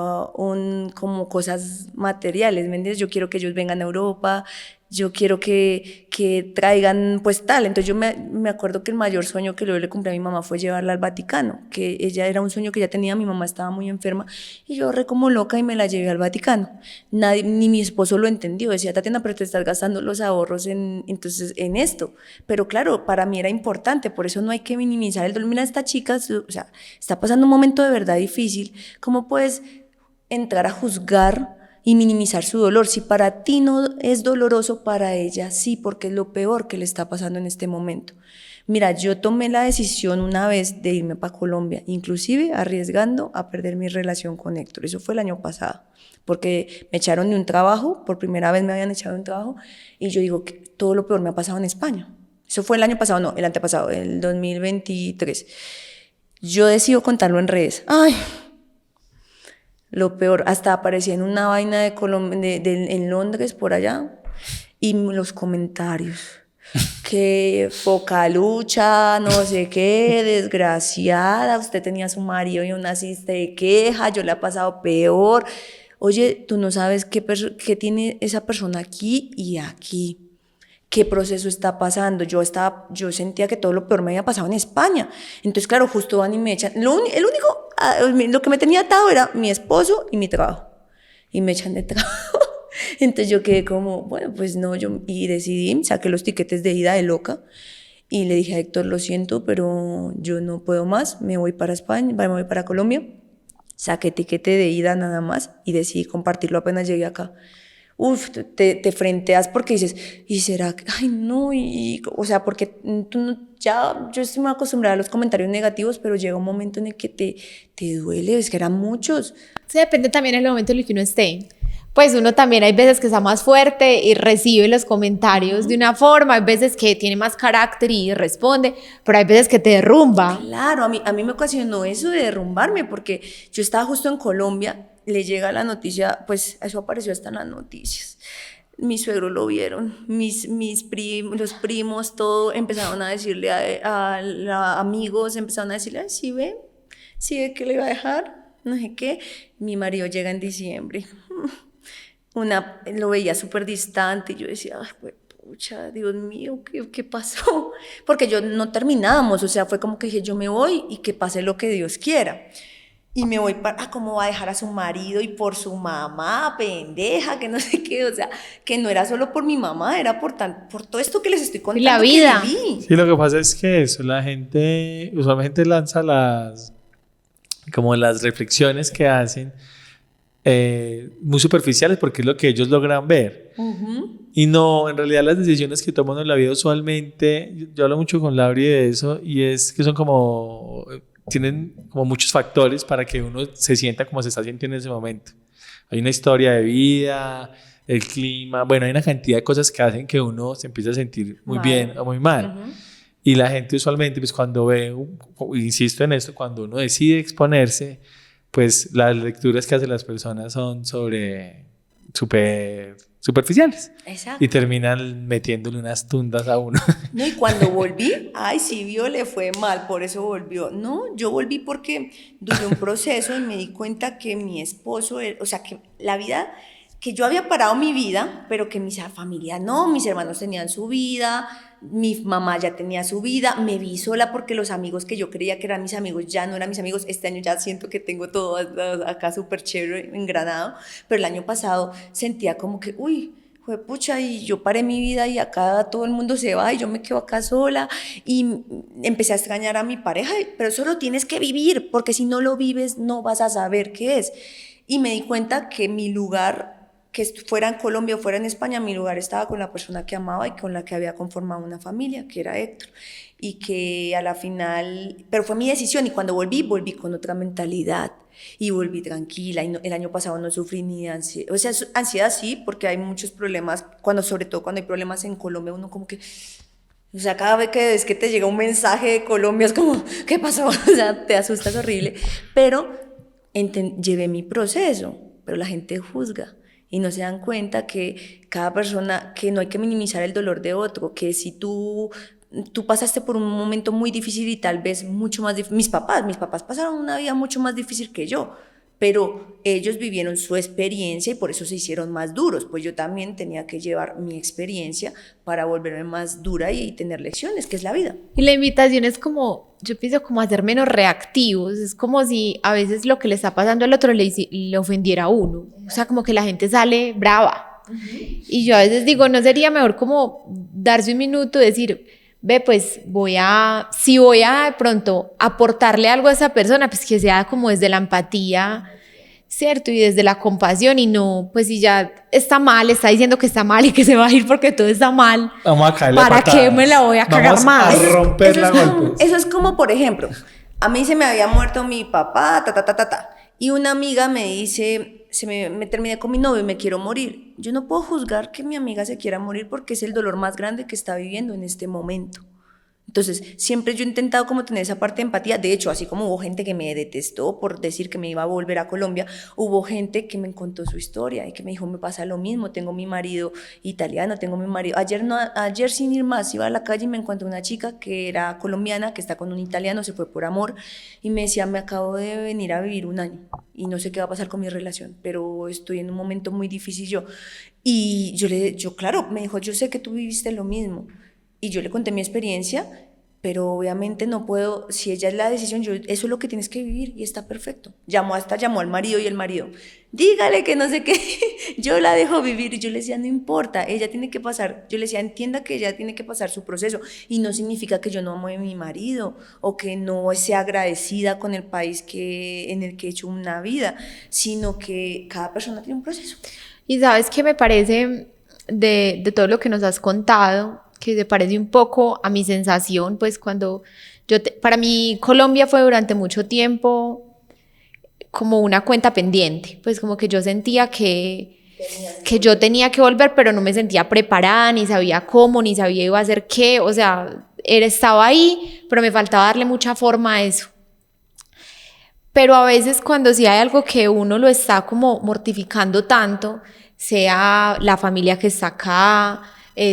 como cosas materiales, ¿me entiendes? Yo quiero que ellos vengan a Europa, yo quiero que traigan pues tal. Entonces yo me acuerdo que el mayor sueño que yo le cumplí a mi mamá fue llevarla al Vaticano, que ella era un sueño que ya tenía, mi mamá estaba muy enferma y yo ahorré como loca y me la llevé al Vaticano. Nadie, ni mi esposo lo entendió, decía, Tatiana, pero te estás gastando los ahorros entonces en esto. Pero claro, para mí era importante, por eso no hay que minimizar el dolor. Mira, esta chica, o sea, está pasando un momento de verdad difícil. ¿Cómo puedes entrar a juzgar y minimizar su dolor? Si para ti no es doloroso, para ella sí, porque es lo peor que le está pasando en este momento. Mira, yo tomé la decisión una vez de irme para Colombia, inclusive arriesgando a perder mi relación con Héctor. Eso fue el año pasado, porque me echaron de un trabajo, por primera vez me habían echado de un trabajo, y yo digo que todo lo peor me ha pasado en España. Eso fue el año pasado, no, el antepasado, el 2023. Yo decido contarlo en redes. Ay, lo peor, hasta aparecía en una vaina en Londres, por allá, y los comentarios, que poca lucha, no sé qué, desgraciada, usted tenía a su marido y aún así se queja, yo le he pasado peor. Oye, tú no sabes qué tiene esa persona aquí y aquí. ¿Qué proceso está pasando? Yo sentía que todo lo peor me había pasado en España. Entonces, claro, justo van y me echan. Lo que me tenía atado era mi esposo y mi trabajo. Y me echan de trabajo. Entonces yo quedé como, bueno, pues no, y decidí, saqué los tiquetes de ida de loca. Y le dije a Héctor, lo siento, pero yo no puedo más, me voy para España, me voy para Colombia. Saqué tiquete de ida nada más y decidí compartirlo apenas llegué acá. Uf, te frenteas porque dices, ¿y será que? Ay, no, o sea, porque tú no, yo estoy muy acostumbrada a los comentarios negativos, pero llega un momento en el que te duele, es que eran muchos. Sí, depende también del momento en el que uno esté. Pues uno también hay veces que está más fuerte y recibe los comentarios de una forma, hay veces que tiene más carácter y responde, pero hay veces que te derrumba. Claro, a mí me ocasionó eso de derrumbarme, porque yo estaba justo en Colombia, le llega la noticia, pues eso apareció hasta en las noticias. Mis suegros lo vieron, los primos, todo, empezaron a decirle a amigos, empezaron a decirle, ay, sí ve que le iba a dejar, no sé qué. Mi marido llega en diciembre, lo veía súper distante, y yo decía, ay, pucha, Dios mío, ¿qué pasó? Porque yo no terminábamos, o sea, fue como que dije, yo me voy y que pase lo que Dios quiera. Y me voy ¿cómo va a dejar a su marido y por su mamá, pendeja, que no sé qué? O sea, que no era solo por mi mamá, era por todo esto que les estoy contando. Y la vida. Que viví. Sí, lo que pasa es que eso, la gente usualmente lanza como las reflexiones que hacen muy superficiales porque es lo que ellos logran ver. Y no, en realidad las decisiones que toman en la vida usualmente, yo hablo mucho con Lauri de eso, y es que tienen como muchos factores para que uno se sienta como se está sintiendo en ese momento. Hay una historia de vida, el clima, bueno, hay una cantidad de cosas que hacen que uno se empiece a sentir muy bien o muy mal. Y la gente usualmente, pues cuando insisto en esto, cuando uno decide exponerse, pues las lecturas que hacen las personas son superficiales. Exacto. Y terminan metiéndole unas tundas a uno. No, y cuando volví, ay, sí vio, le fue mal, por eso volvió. No, yo volví porque duré un proceso y me di cuenta que mi esposo, o sea, que la vida, que yo había parado mi vida, pero que mi familia no, mis hermanos tenían su vida, mi mamá ya tenía su vida, me vi sola porque los amigos que yo creía que eran mis amigos ya no eran mis amigos. Este año ya siento que tengo todo acá súper chévere, engranado, pero el año pasado sentía como que, uy, pucha, y yo paré mi vida y acá todo el mundo se va y yo me quedo acá sola, y empecé a extrañar a mi pareja, pero eso lo tienes que vivir, porque si no lo vives no vas a saber qué es. Y me di cuenta que mi lugar, que fuera en Colombia o fuera en España, mi lugar estaba con la persona que amaba y con la que había conformado una familia, que era Héctor, y que a la final, pero fue mi decisión, y cuando volví con otra mentalidad y volví tranquila, y el año pasado no sufrí ni de ansiedad, o sea, ansiedad sí, porque hay muchos problemas, sobre todo cuando hay problemas en Colombia, uno como que, o sea, cada vez que te llega un mensaje de Colombia es como, ¿qué pasó? O sea, te asustas horrible, pero llevé mi proceso, pero la gente juzga. y no se dan cuenta que cada persona, que no hay que minimizar el dolor de otro, que si tú pasaste por un momento muy difícil y tal vez mucho más difícil, mis papás pasaron una vida mucho más difícil que yo, pero ellos vivieron su experiencia y por eso se hicieron más duros, pues yo también tenía que llevar mi experiencia para volverme más dura y tener lecciones, que es la vida. Y la invitación es como, yo pienso como a ser menos reactivos, es como si a veces lo que le está pasando al otro le ofendiera a uno, o sea, como que la gente sale brava. Y yo a veces digo, ¿no sería mejor como darse un minuto y decir, ve, pues si voy a de pronto aportarle algo a esa persona, pues que sea como desde la empatía, ¿cierto? Y desde la compasión y no, pues si ya está mal, está diciendo que está mal y que se va a ir porque todo está mal, Vamos a caerle ¿para patadas. qué me la voy a cagar más? Vamos a romperla a golpes. Eso es como, por ejemplo, a mí se me había muerto mi papá, y una amiga me dice, me terminé con mi novio y me quiero morir. Yo no puedo juzgar que mi amiga se quiera morir porque es el dolor más grande que está viviendo en este momento. Entonces, siempre yo he intentado como tener esa parte de empatía. De hecho, así como hubo gente que me detestó por decir que me iba a volver a Colombia, hubo gente que me contó su historia y que me dijo, me pasa lo mismo, tengo mi marido italiano, tengo mi marido... Ayer sin ir más, iba a la calle y me encontré una chica que era colombiana, que está con un italiano, se fue por amor, y me decía, me acabo de venir a vivir un año y no sé qué va a pasar con mi relación, pero estoy en un momento muy difícil yo. Y yo claro, me dijo, yo sé que tú viviste lo mismo. Y yo le conté mi experiencia, pero obviamente no puedo, si ella es la decisión, eso es lo que tienes que vivir y está perfecto. Llamó al marido y el marido, dígale que no sé qué, yo la dejo vivir. Y yo le decía, no importa, ella tiene que pasar, yo le decía, entienda que ella tiene que pasar su proceso y no significa que yo no ame a mi marido o que no sea agradecida con el país en el que he hecho una vida, sino que cada persona tiene un proceso. Y sabes qué me parece de todo lo que nos has contado, que se parece un poco a mi sensación, pues cuando para mí Colombia fue durante mucho tiempo como una cuenta pendiente, pues como que yo sentía que yo tenía que volver, pero no me sentía preparada, ni sabía cómo, ni sabía iba a hacer qué, o sea, estaba ahí, pero me faltaba darle mucha forma a eso. Pero a veces cuando sí hay algo que uno lo está como mortificando tanto, sea la familia que está acá,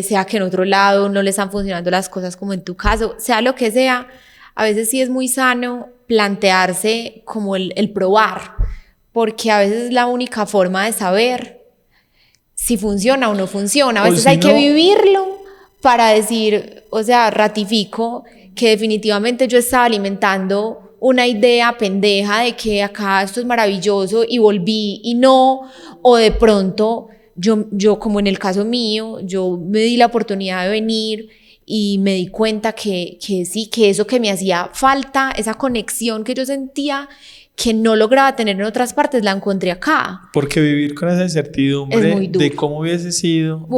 sea que en otro lado no le están funcionando las cosas como en tu caso, sea lo que sea, a veces sí es muy sano plantearse como el probar, porque a veces es la única forma de saber si funciona o no funciona. A veces si hay que no, vivirlo para decir, o sea, ratifico que definitivamente yo estaba alimentando una idea pendeja de que acá esto es maravilloso y volví y no, o de pronto yo como en el caso mío, yo me di la oportunidad de venir y me di cuenta que sí, que eso que me hacía falta, esa conexión que yo sentía que no lograba tener en otras partes, la encontré acá. Porque vivir con esa incertidumbre de cómo hubiese sido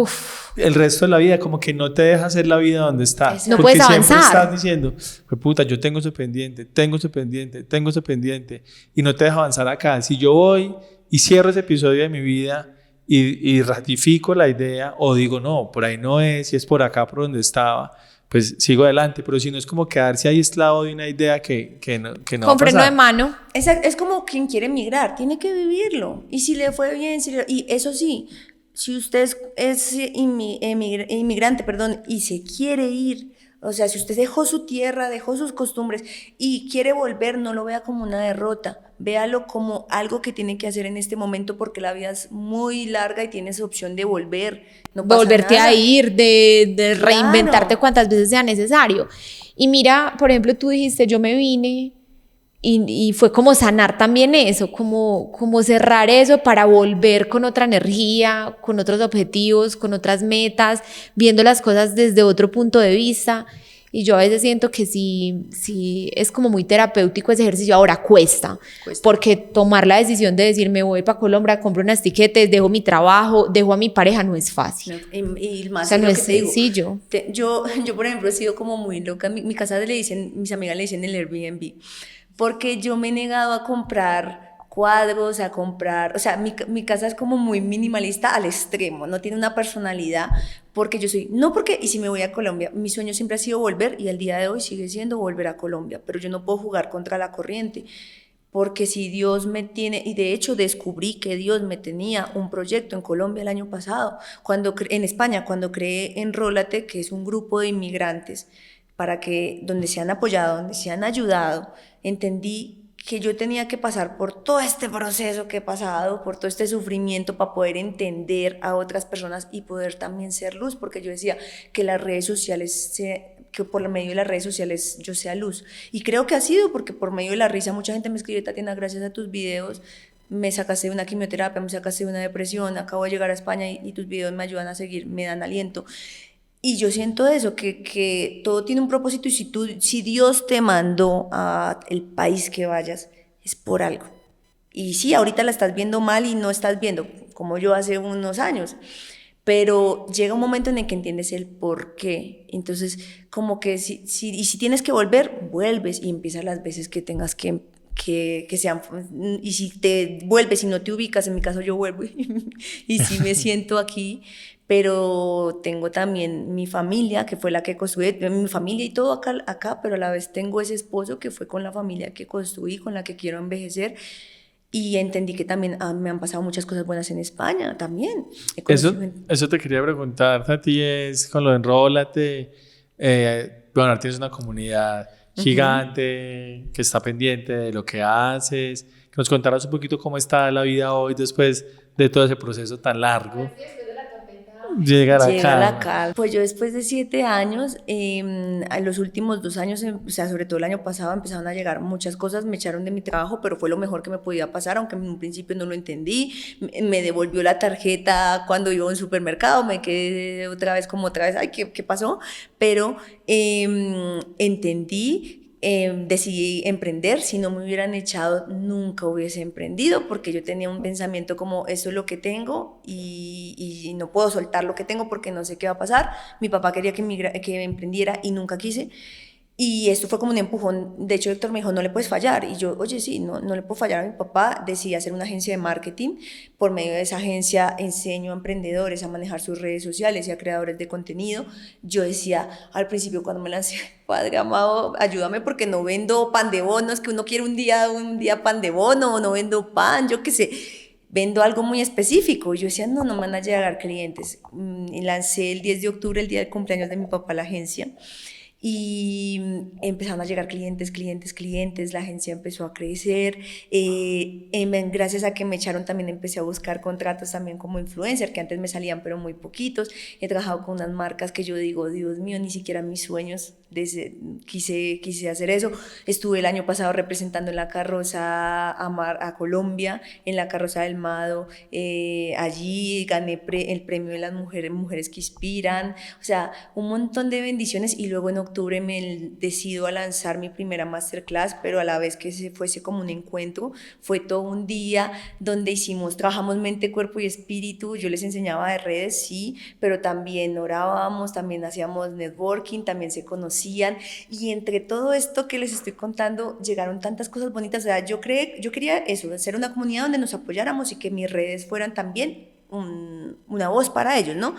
el resto de la vida, como que no te deja hacer la vida donde estás. No porque puedes avanzar. Siempre estás diciendo, pues puta, yo tengo ese pendiente, y no te deja avanzar acá. Si yo voy y cierro ese episodio de mi vida y ratifico la idea, o digo, no, por ahí no es, y es por acá por donde estaba, pues sigo adelante. Pero si no, es como quedarse ahí esclavo de una idea que no con va a freno pasar. de mano. Es como quien quiere emigrar, tiene que vivirlo. Y si le fue bien, y eso sí, si usted es inmigrante, y se quiere ir, o sea, si usted dejó su tierra, dejó sus costumbres y quiere volver, no lo vea como una derrota, véalo como algo que tiene que hacer en este momento, porque la vida es muy larga y tienes opción de volver. No pasa Volverte nada. a ir, de Claro. reinventarte cuantas veces sea necesario. Y mira, por ejemplo, tú dijiste, yo me vine y fue como sanar también eso, como cerrar eso para volver con otra energía, con otros objetivos, con otras metas, viendo las cosas desde otro punto de vista. Y yo a veces siento que sí es como muy terapéutico ese ejercicio. Ahora cuesta, porque tomar la decisión de decir me voy para Colombia, compro unas tiquetes, dejo mi trabajo, dejo a mi pareja, no es fácil. Y más, o sea, no lo es que te digo, sencillo. Yo, por ejemplo, he sido como muy loca. Mi casa mis amigas le dicen el Airbnb, porque yo me he negado a comprar cuadros, o sea, mi casa es como muy minimalista al extremo, no tiene una personalidad, porque y si me voy a Colombia, mi sueño siempre ha sido volver, y al día de hoy sigue siendo volver a Colombia, pero yo no puedo jugar contra la corriente. porque si Dios me tiene, y de hecho descubrí que Dios me tenía un proyecto en Colombia el año pasado, en España, cuando creé Enrólate, que es un grupo de inmigrantes, donde se han apoyado, donde se han ayudado, entendí que yo tenía que pasar por todo este proceso que he pasado, por todo este sufrimiento para poder entender a otras personas y poder también ser luz, porque yo decía que las redes sociales que por medio de las redes sociales yo sea luz. Y creo que ha sido, porque por medio de la risa mucha gente me escribe: Tatiana, gracias a tus videos me sacaste de una quimioterapia, me sacaste de una depresión, acabo de llegar a España y tus videos me ayudan a seguir, me dan aliento. Y yo siento eso, que todo tiene un propósito, y si Dios te mandó al país que vayas, es por algo. Y sí, ahorita la estás viendo mal y no estás viendo, como yo hace unos años, pero llega un momento en el que entiendes el por qué. Entonces, como que si tienes que volver, vuelves y empiezas las veces que tengas que sean, y si te vuelves y no te ubicas, en mi caso yo vuelvo y sí me siento aquí, pero tengo también mi familia, que fue la que construí, mi familia y todo acá, pero a la vez tengo ese esposo que fue con la familia que construí, con la que quiero envejecer. Y entendí que también me han pasado muchas cosas buenas en España también. Eso te quería preguntar, a ti es con lo de Enrólate. Bueno, ahora tienes una comunidad gigante que está pendiente de lo que haces. Que nos contaras un poquito cómo está la vida hoy después de todo ese proceso tan largo. Llegar a la calma. Pues yo después de 7 años, en los últimos 2 años, o sea, sobre todo el año pasado, empezaron a llegar muchas cosas, me echaron de mi trabajo, pero fue lo mejor que me podía pasar, aunque en un principio no lo entendí. Me devolvió la tarjeta cuando iba a un supermercado, me quedé otra vez, ay, ¿qué pasó? Pero entendí. Decidí emprender. Si no me hubieran echado, nunca hubiese emprendido, porque yo tenía un pensamiento como: eso es lo que tengo y no puedo soltar lo que tengo porque no sé qué va a pasar. Mi papá quería que emprendiera y nunca quise. Y esto fue como un empujón. De hecho, Héctor me dijo: no le puedes fallar. Y yo: oye, sí, no le puedo fallar a mi papá. Decidí hacer una agencia de marketing. Por medio de esa agencia enseño a emprendedores a manejar sus redes sociales y a creadores de contenido. Yo decía al principio, cuando me lancé: Padre amado, ayúdame, porque no vendo pan de bono. Es que uno quiere un día pan de bono, o no vendo pan, yo qué sé. Vendo algo muy específico. Y yo decía: no me van a llegar clientes. Y lancé el 10 de octubre, el día del cumpleaños de mi papá, la agencia. Y empezaron a llegar clientes, la agencia empezó a crecer. Gracias a que me echaron, también empecé a buscar contratos también como influencer, que antes me salían pero muy poquitos. He trabajado con unas marcas que yo digo: Dios mío, ni siquiera mis sueños quise hacer eso. Estuve el año pasado representando en la carroza a Colombia, en la carroza del Mado. Allí gané el premio de las mujeres que inspiran. O sea, un montón de bendiciones. Y luego en octubre me decido a lanzar mi primera masterclass, pero a la vez que fuese como un encuentro. Fue todo un día donde trabajamos mente, cuerpo y espíritu. Yo les enseñaba de redes, sí, pero también orábamos, también hacíamos networking, también se conocían. Y entre todo esto que les estoy contando, llegaron tantas cosas bonitas. O sea, yo quería eso, hacer una comunidad donde nos apoyáramos y que mis redes fueran también una voz para ellos, ¿no?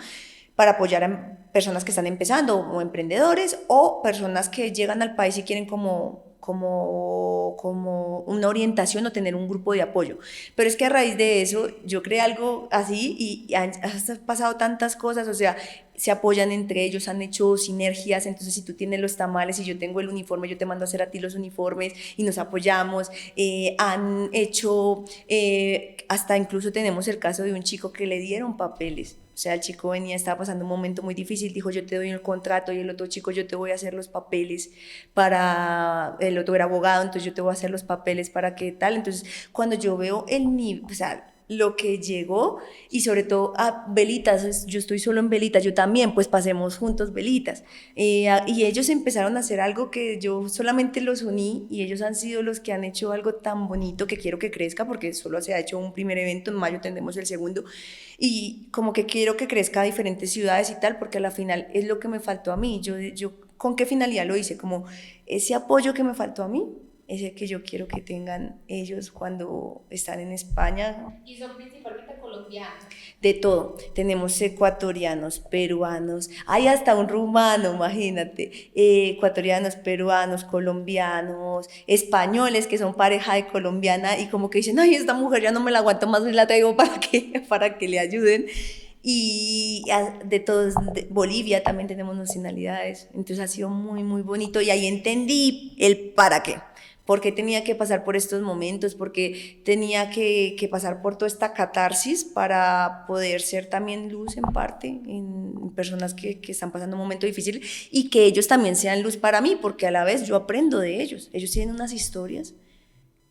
Para apoyar a personas que están empezando, o emprendedores, o personas que llegan al país y quieren como una orientación o tener un grupo de apoyo. Pero es que a raíz de eso yo creé algo así y han pasado tantas cosas. O sea, se apoyan entre ellos, han hecho sinergias. Entonces, si tú tienes los tamales y yo tengo el uniforme, yo te mando a hacer a ti los uniformes y nos apoyamos. Han hecho, hasta incluso tenemos el caso de un chico que le dieron papeles. O sea, el chico estaba pasando un momento muy difícil, dijo: yo te doy el contrato, y el otro chico: yo te voy a hacer los papeles el otro era abogado, entonces yo te voy a hacer los papeles para que tal. Entonces, cuando yo veo o sea, lo que llegó, y sobre todo a velitas, yo estoy solo en velitas, yo también, pues pasemos juntos velitas. Y ellos empezaron a hacer algo que yo solamente los uní, y ellos han sido los que han hecho algo tan bonito que quiero que crezca, porque solo se ha hecho un primer evento, en mayo tendremos el segundo, y como que quiero que crezca a diferentes ciudades y tal, porque a la final es lo que me faltó a mí. Yo ¿con qué finalidad lo hice? Como ese apoyo que me faltó a mí, ese que yo quiero que tengan ellos cuando están en España. ¿Y son principalmente colombianos? De todo, tenemos ecuatorianos, peruanos, hay hasta un rumano, imagínate, ecuatorianos, peruanos, colombianos, españoles que son pareja de colombiana y como que dicen, ay, esta mujer ya no me la aguanto más, la traigo para que le ayuden. Y de todos, de Bolivia también tenemos nacionalidades, entonces ha sido muy, muy bonito y ahí entendí el para qué. Porque tenía que pasar por estos momentos, porque tenía que pasar por toda esta catarsis para poder ser también luz en parte en personas que están pasando un momento difícil y que ellos también sean luz para mí, porque a la vez yo aprendo de ellos. Ellos tienen unas historias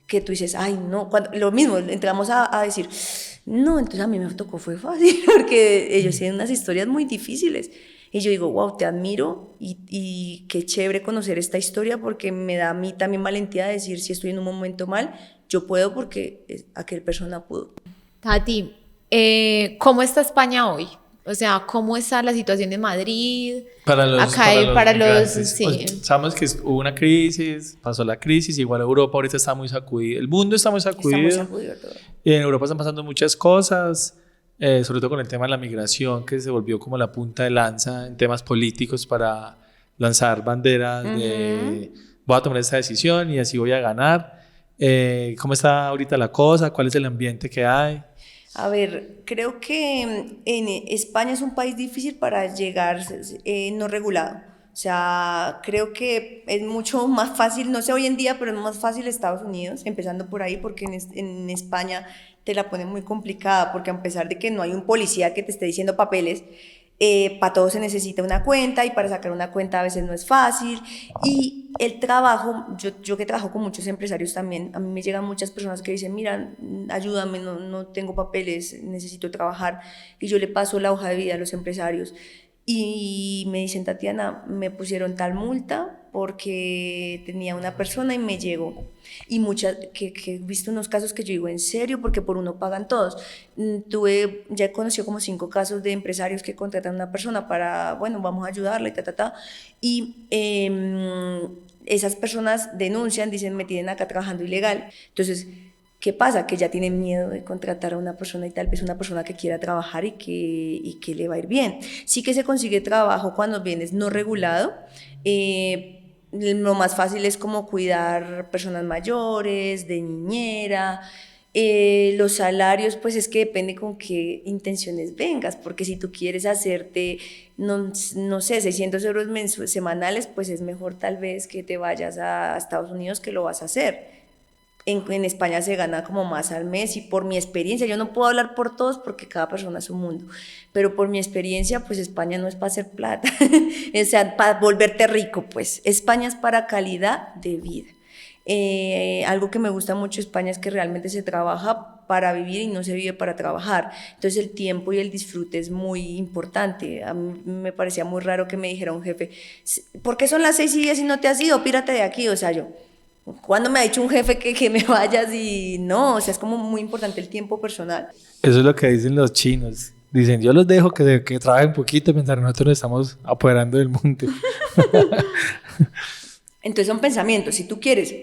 que tú dices, ay no, lo mismo, entramos a decir, no, entonces a mí me tocó fue fácil, porque ellos tienen unas historias muy difíciles. Y yo digo, wow, te admiro y qué chévere conocer esta historia porque me da a mí también valentía de decir si estoy en un momento mal, yo puedo porque aquel persona pudo. Tati, ¿cómo está España hoy? O sea, ¿cómo está la situación de Madrid? Para los migrantes. Sí. Pues, sabemos que hubo una crisis, pasó la crisis, igual Europa ahorita está muy sacudida, el mundo está muy sacudido. Está muy sacudido todo. Y en Europa están pasando muchas cosas. Sobre todo con el tema de la migración, que se volvió como la punta de lanza en temas políticos para lanzar banderas de voy a tomar esta decisión y así voy a ganar. ¿Cómo está ahorita la cosa? ¿Cuál es el ambiente que hay? A ver, creo que en España es un país difícil para llegar no regulado. O sea, creo que es mucho más fácil, no sé hoy en día, pero es más fácil Estados Unidos, empezando por ahí, porque en España te la ponen muy complicada, porque a pesar de que no hay un policía que te esté diciendo papeles, para todo se necesita una cuenta y para sacar una cuenta a veces no es fácil. Y el trabajo, yo que trabajo con muchos empresarios también, a mí me llegan muchas personas que dicen, mira, ayúdame, no tengo papeles, necesito trabajar. Y yo le paso la hoja de vida a los empresarios. Y me dicen, Tatiana, me pusieron tal multa porque tenía una persona y me llegó. Y muchas, que he visto unos casos que yo digo, ¿en serio? Porque por uno pagan todos. Ya he conocido como 5 casos de empresarios que contratan a una persona para, bueno, vamos a ayudarle, Y esas personas denuncian, dicen, me tienen acá trabajando ilegal. Entonces, ¿qué pasa? Que ya tienen miedo de contratar a una persona y tal vez una persona que quiera trabajar y que le va a ir bien. Sí que se consigue trabajo cuando vienes no regulado. Lo más fácil es como cuidar personas mayores, de niñera. Los salarios, pues es que depende con qué intenciones vengas, porque si tú quieres hacerte, no sé, 600 euros semanales, pues es mejor tal vez que te vayas a Estados Unidos, que lo vas a hacer. En España se gana como más al mes y por mi experiencia, yo no puedo hablar por todos porque cada persona es un mundo, pero por mi experiencia, pues España no es para hacer plata, o sea, para volverte rico, pues España es para calidad de vida. Algo que me gusta mucho de España es que realmente se trabaja para vivir y no se vive para trabajar, entonces el tiempo y el disfrute es muy importante. A mí me parecía muy raro que me dijera un jefe, ¿por qué son las 6:10 y no te has ido? Pírate de aquí, o sea, yo... ¿Cuándo me ha dicho un jefe que me vayas? Y no, o sea, es como muy importante el tiempo personal. Eso es lo que dicen los chinos. Dicen, yo los dejo que trabajen poquito mientras nosotros nos estamos apoderando del mundo. Entonces son pensamientos. Si tú quieres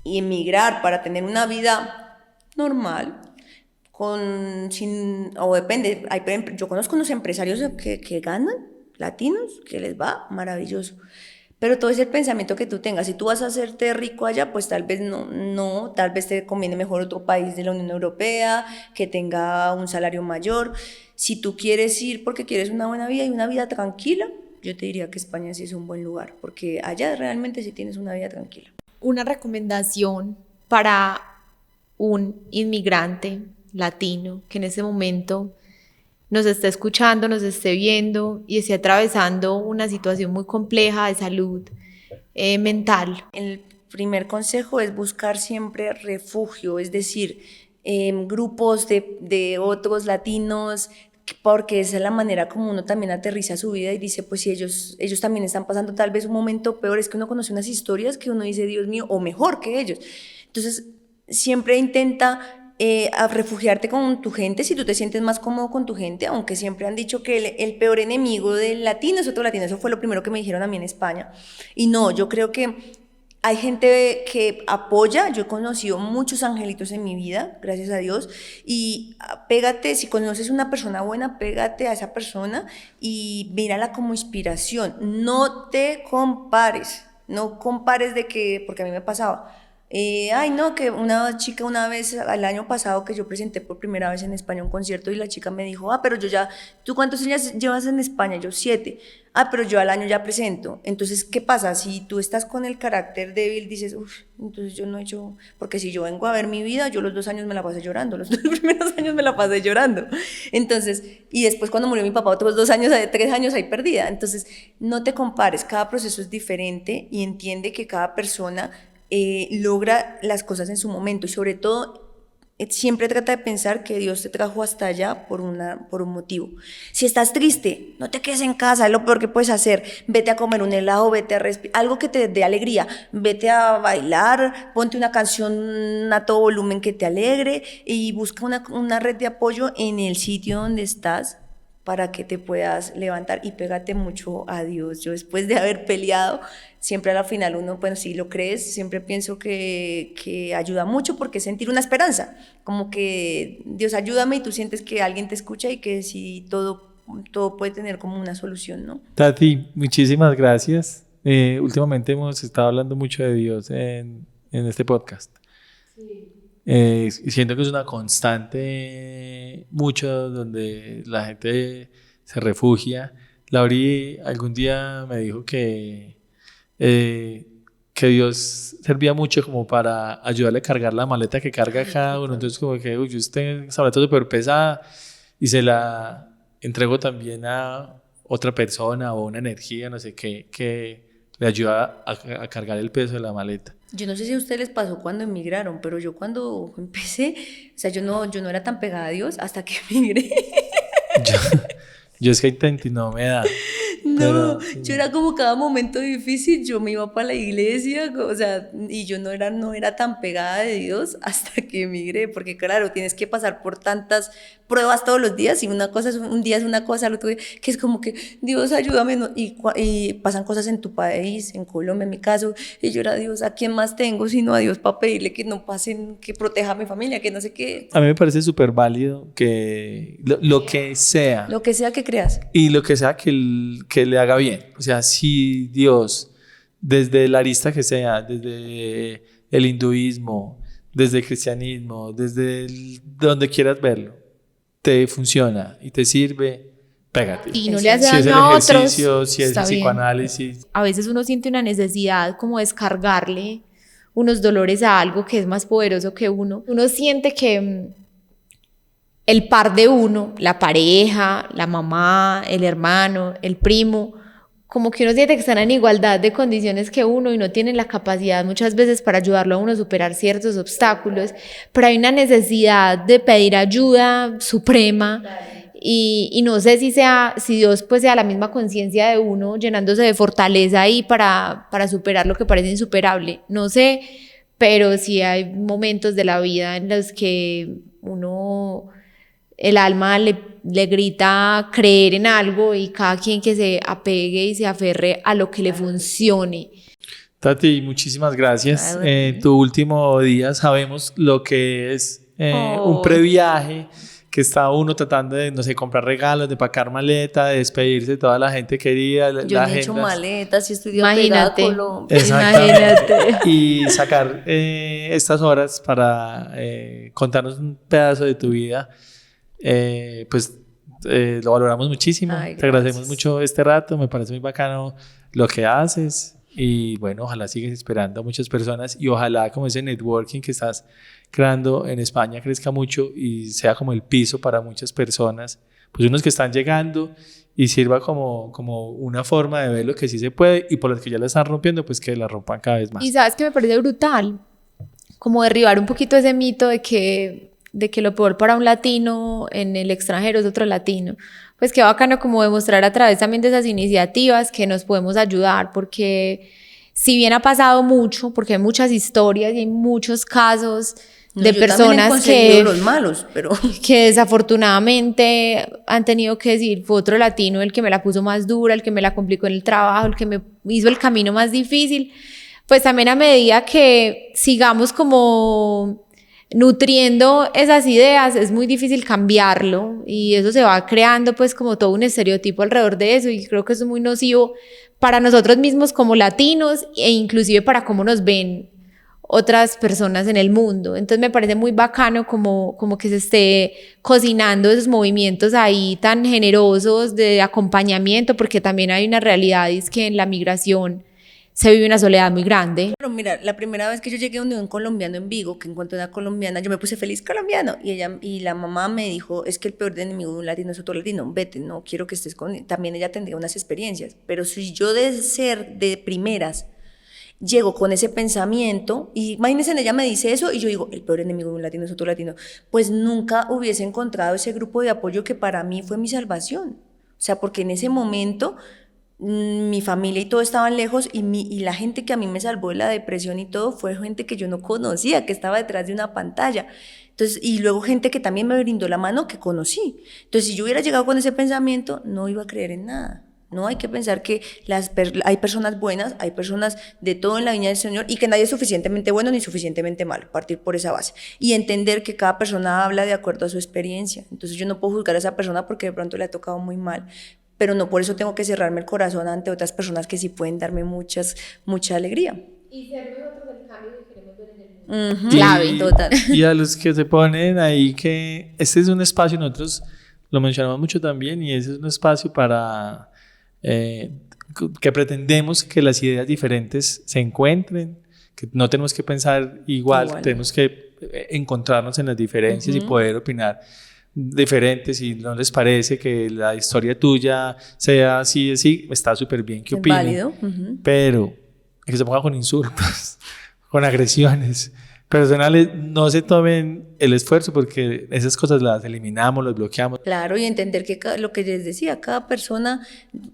emigrar para tener una vida normal, o depende, yo conozco unos empresarios que ganan, latinos, que les va maravilloso. Pero todo es el pensamiento que tú tengas. Si tú vas a hacerte rico allá, pues tal vez no, tal vez te conviene mejor otro país de la Unión Europea, que tenga un salario mayor. Si tú quieres ir porque quieres una buena vida y una vida tranquila, yo te diría que España sí es un buen lugar, porque allá realmente sí tienes una vida tranquila. Una recomendación para un inmigrante latino que en este momento nos esté escuchando, nos esté viendo y esté atravesando una situación muy compleja de salud mental. El primer consejo es buscar siempre refugio, es decir, grupos de otros latinos, porque esa es la manera como uno también aterriza su vida y dice, pues si ellos también están pasando tal vez un momento peor, es que uno conoce unas historias que uno dice, Dios mío, o mejor que ellos. Entonces, siempre intenta a refugiarte con tu gente si tú te sientes más cómodo con tu gente, aunque siempre han dicho que el peor enemigo del latino es otro latino. Eso fue lo primero que me dijeron a mí en España. Y no, yo creo que hay gente que apoya, yo he conocido muchos angelitos en mi vida, gracias a Dios, y pégate, si conoces una persona buena, pégate a esa persona y mírala como inspiración. No te compares, no compares de que, porque a mí me pasaba, ay no, que una chica una vez, el año pasado que yo presenté por primera vez en España un concierto y la chica me dijo, pero yo ya, ¿tú cuántos años llevas en España? Yo 7. Pero yo al año ya presento. Entonces, ¿qué pasa? Si tú estás con el carácter débil, dices, entonces yo no he hecho, porque si yo vengo a ver mi vida, yo los 2 años me la pasé llorando, los 2 primeros años me la pasé llorando. Entonces, y después cuando murió mi papá, otros 2 años, 3 años ahí perdida. Entonces, no te compares, cada proceso es diferente y entiende que cada persona logra las cosas en su momento y sobre todo siempre trata de pensar que Dios te trajo hasta allá por un motivo. Si estás triste, no te quedes en casa, es lo peor que puedes hacer. Vete a comer un helado, vete a respirar, algo que te dé alegría, vete a bailar, ponte una canción a todo volumen que te alegre y busca una red de apoyo en el sitio donde estás para que te puedas levantar y pégate mucho a Dios. Yo después de haber peleado, siempre a la final uno, bueno, si lo crees, siempre pienso que ayuda mucho porque es sentir una esperanza, como que Dios ayúdame y tú sientes que alguien te escucha y que si todo puede tener como una solución, ¿no? Tati, muchísimas gracias. Últimamente hemos estado hablando mucho de Dios en este podcast. Sí. Siento que es una constante mucho donde la gente se refugia. Lauri algún día me dijo que Dios servía mucho como para ayudarle a cargar la maleta que carga cada uno. Entonces como que usted esa maleta es súper pesada y se la entrego también a otra persona o una energía, no sé qué, que le ayuda a cargar el peso de la maleta. Yo no sé si a ustedes les pasó cuando emigraron, pero yo cuando empecé, o sea, yo no era tan pegada a Dios hasta que emigré. Yo es que intento y no me da. No, yo era como cada momento difícil, yo me iba para la iglesia, o sea, y yo no era tan pegada de Dios hasta que emigré, porque claro, tienes que pasar por tantas pruebas todos los días y una cosa es un día es una cosa, el otro día, que es como que Dios ayúdame, ¿no? Y pasan cosas en tu país, en Colombia en mi caso, y yo era Dios, ¿a quién más tengo sino a Dios para pedirle que no pasen, que proteja a mi familia, que no sé qué? A mí me parece súper válido que lo que sea. Lo que sea que creas. Y lo que sea que le haga bien. O sea, si Dios, desde la arista que sea, desde el hinduismo, desde el cristianismo, desde donde quieras verlo, te funciona y te sirve, pégate. Y no le hace si daño a es el ejercicio, otros, si es el psicoanálisis. A veces uno siente una necesidad como descargarle unos dolores a algo que es más poderoso que uno. Uno siente que el par de uno, la pareja, la mamá, el hermano, el primo, como que uno siente que están en igualdad de condiciones que uno y no tienen la capacidad muchas veces para ayudarlo a uno a superar ciertos obstáculos, pero hay una necesidad de pedir ayuda suprema. Y no sé si Dios pues sea la misma conciencia de uno llenándose de fortaleza ahí para superar lo que parece insuperable, no sé, pero sí hay momentos de la vida en los que el alma le grita creer en algo y cada quien que se apegue y se aferre a lo que le funcione. Tati, muchísimas gracias. Tu último día sabemos lo que es un previaje, que está uno tratando de, no sé, comprar regalos, de pagar maleta, de despedirse de toda la gente querida. Yo no he hecho maletas y estoy pegada a Colombia. Imagínate. Y sacar estas horas para contarnos un pedazo de tu vida, pues lo valoramos muchísimo. Ay, te agradecemos mucho este rato, me parece muy bacano lo que haces y bueno, ojalá sigues esperando a muchas personas y ojalá como ese networking que estás creando en España crezca mucho y sea como el piso para muchas personas, pues unos que están llegando y sirva como una forma de ver lo que sí se puede y por los que ya la están rompiendo, pues que la rompan cada vez más. Y sabes que me parece brutal, como derribar un poquito ese mito de que lo peor para un latino en el extranjero es otro latino. Pues qué bacano como demostrar a través también de esas iniciativas que nos podemos ayudar, porque si bien ha pasado mucho, porque hay muchas historias y hay muchos casos de personas que los malos, pero que desafortunadamente han tenido que decir, fue otro latino el que me la puso más dura, el que me la complicó en el trabajo, el que me hizo el camino más difícil. Pues también a medida que sigamos como nutriendo esas ideas, es muy difícil cambiarlo y eso se va creando pues como todo un estereotipo alrededor de eso y creo que eso es muy nocivo para nosotros mismos como latinos e inclusive para cómo nos ven otras personas en el mundo. Entonces me parece muy bacano como que se esté cocinando esos movimientos ahí tan generosos de acompañamiento, porque también hay una realidad y es que en la migración se vive una soledad muy grande. Pero mira, la primera vez que yo llegué donde un colombiano en Vigo, que encontré una colombiana, yo me puse feliz colombiano y la mamá me dijo, es que el peor enemigo de un latino es otro latino, vete, no quiero que estés con él. También ella tendría unas experiencias, pero si yo de ser de primeras llego con ese pensamiento, y imagínense, ella me dice eso y yo digo, el peor enemigo de un latino es otro latino, pues nunca hubiese encontrado ese grupo de apoyo que para mí fue mi salvación. O sea, porque en ese momento mi familia y todo estaban lejos y la gente que a mí me salvó de la depresión y todo fue gente que yo no conocía, que estaba detrás de una pantalla. Entonces, y luego gente que también me brindó la mano que conocí. Entonces, si yo hubiera llegado con ese pensamiento, no iba a creer en nada. No hay que pensar que hay personas buenas, hay personas de todo en la viña del Señor y que nadie es suficientemente bueno ni suficientemente malo, partir por esa base. Y entender que cada persona habla de acuerdo a su experiencia. Entonces yo no puedo juzgar a esa persona porque de pronto le ha tocado muy mal, pero no por eso tengo que cerrarme el corazón ante otras personas que sí pueden darme mucha alegría. Y ser nosotros el cambio que queremos ver en el mundo. Clave, total. Y a los que se ponen ahí que este es un espacio, nosotros lo mencionamos mucho también, y ese es un espacio para que pretendemos que las ideas diferentes se encuentren, que no tenemos que pensar igual. Tenemos que encontrarnos en las diferencias y poder opinar diferentes. Si no les parece que la historia tuya sea así, está súper bien que opinen, válido. Pero que se ponga con insultos, con agresiones personales, no se tomen el esfuerzo porque esas cosas las eliminamos, las bloqueamos. Claro, y entender que lo que les decía, cada persona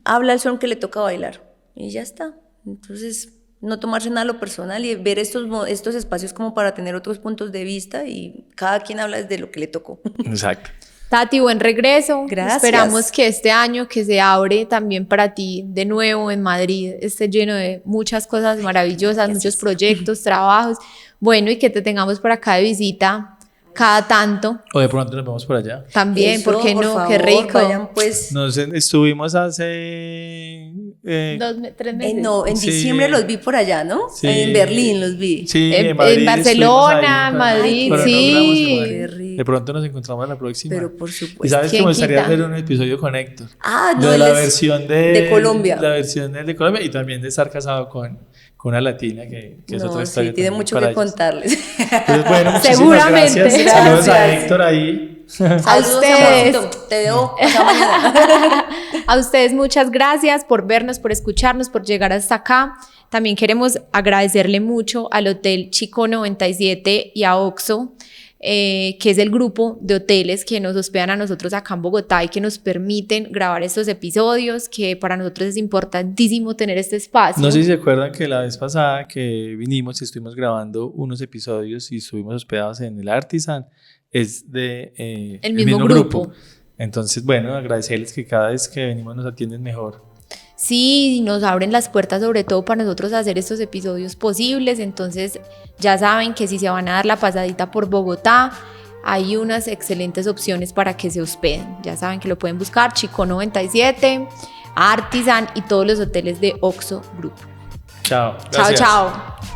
habla el son que le toca bailar y ya está. Entonces, no tomarse nada a lo personal y ver estos espacios como para tener otros puntos de vista y cada quien habla desde lo que le tocó. Exacto. Tati, buen regreso. Gracias. Esperamos que este año que se abre también para ti de nuevo en Madrid esté lleno de muchas cosas maravillosas, muchos proyectos, trabajos. Bueno, y que te tengamos por acá de visita cada tanto. O de pronto nos vemos por allá. También, Eso, ¿por qué por no? favor, Qué rico. Vayan, pues. Estuvimos hace 3 meses. No, en diciembre los vi por allá, ¿no? Sí. En Berlín los vi. Sí, En Madrid, Barcelona, estuvimos ahí, Madrid, pero no sí. grabamos en Madrid. Qué rico. De pronto nos encontramos la próxima. Pero por supuesto. Y sabes que ¿Quién me gustaría quita? hacer un episodio con Héctor. Ah, no, de la él es versión de Colombia. La versión de Colombia y también de estar casado con una latina que es otra historia. Sí, tiene también mucho para que ellos. contarles. Entonces, bueno, muchísimas Seguramente. gracias. Saludos a Gracias. Héctor ahí. A ustedes. amorcito. Te veo hasta mañana. A ustedes muchas gracias por vernos, por escucharnos, por llegar hasta acá. También queremos agradecerle mucho al Hotel Chico 97 y a Oxxo, que es el grupo de hoteles que nos hospedan a nosotros acá en Bogotá y que nos permiten grabar estos episodios, que para nosotros es importantísimo tener este espacio. No sé si se acuerdan que la vez pasada que vinimos y estuvimos grabando unos episodios y estuvimos hospedados en el Artisan, es de el mismo grupo. Entonces, bueno, agradecerles que cada vez que venimos nos atienden mejor. Sí, nos abren las puertas sobre todo para nosotros hacer estos episodios posibles, entonces ya saben que si se van a dar la pasadita por Bogotá, hay unas excelentes opciones para que se hospeden. Ya saben que lo pueden buscar, Chico 97, Artisan y todos los hoteles de Oxxo Group. Chao. Chao, Gracias. chao.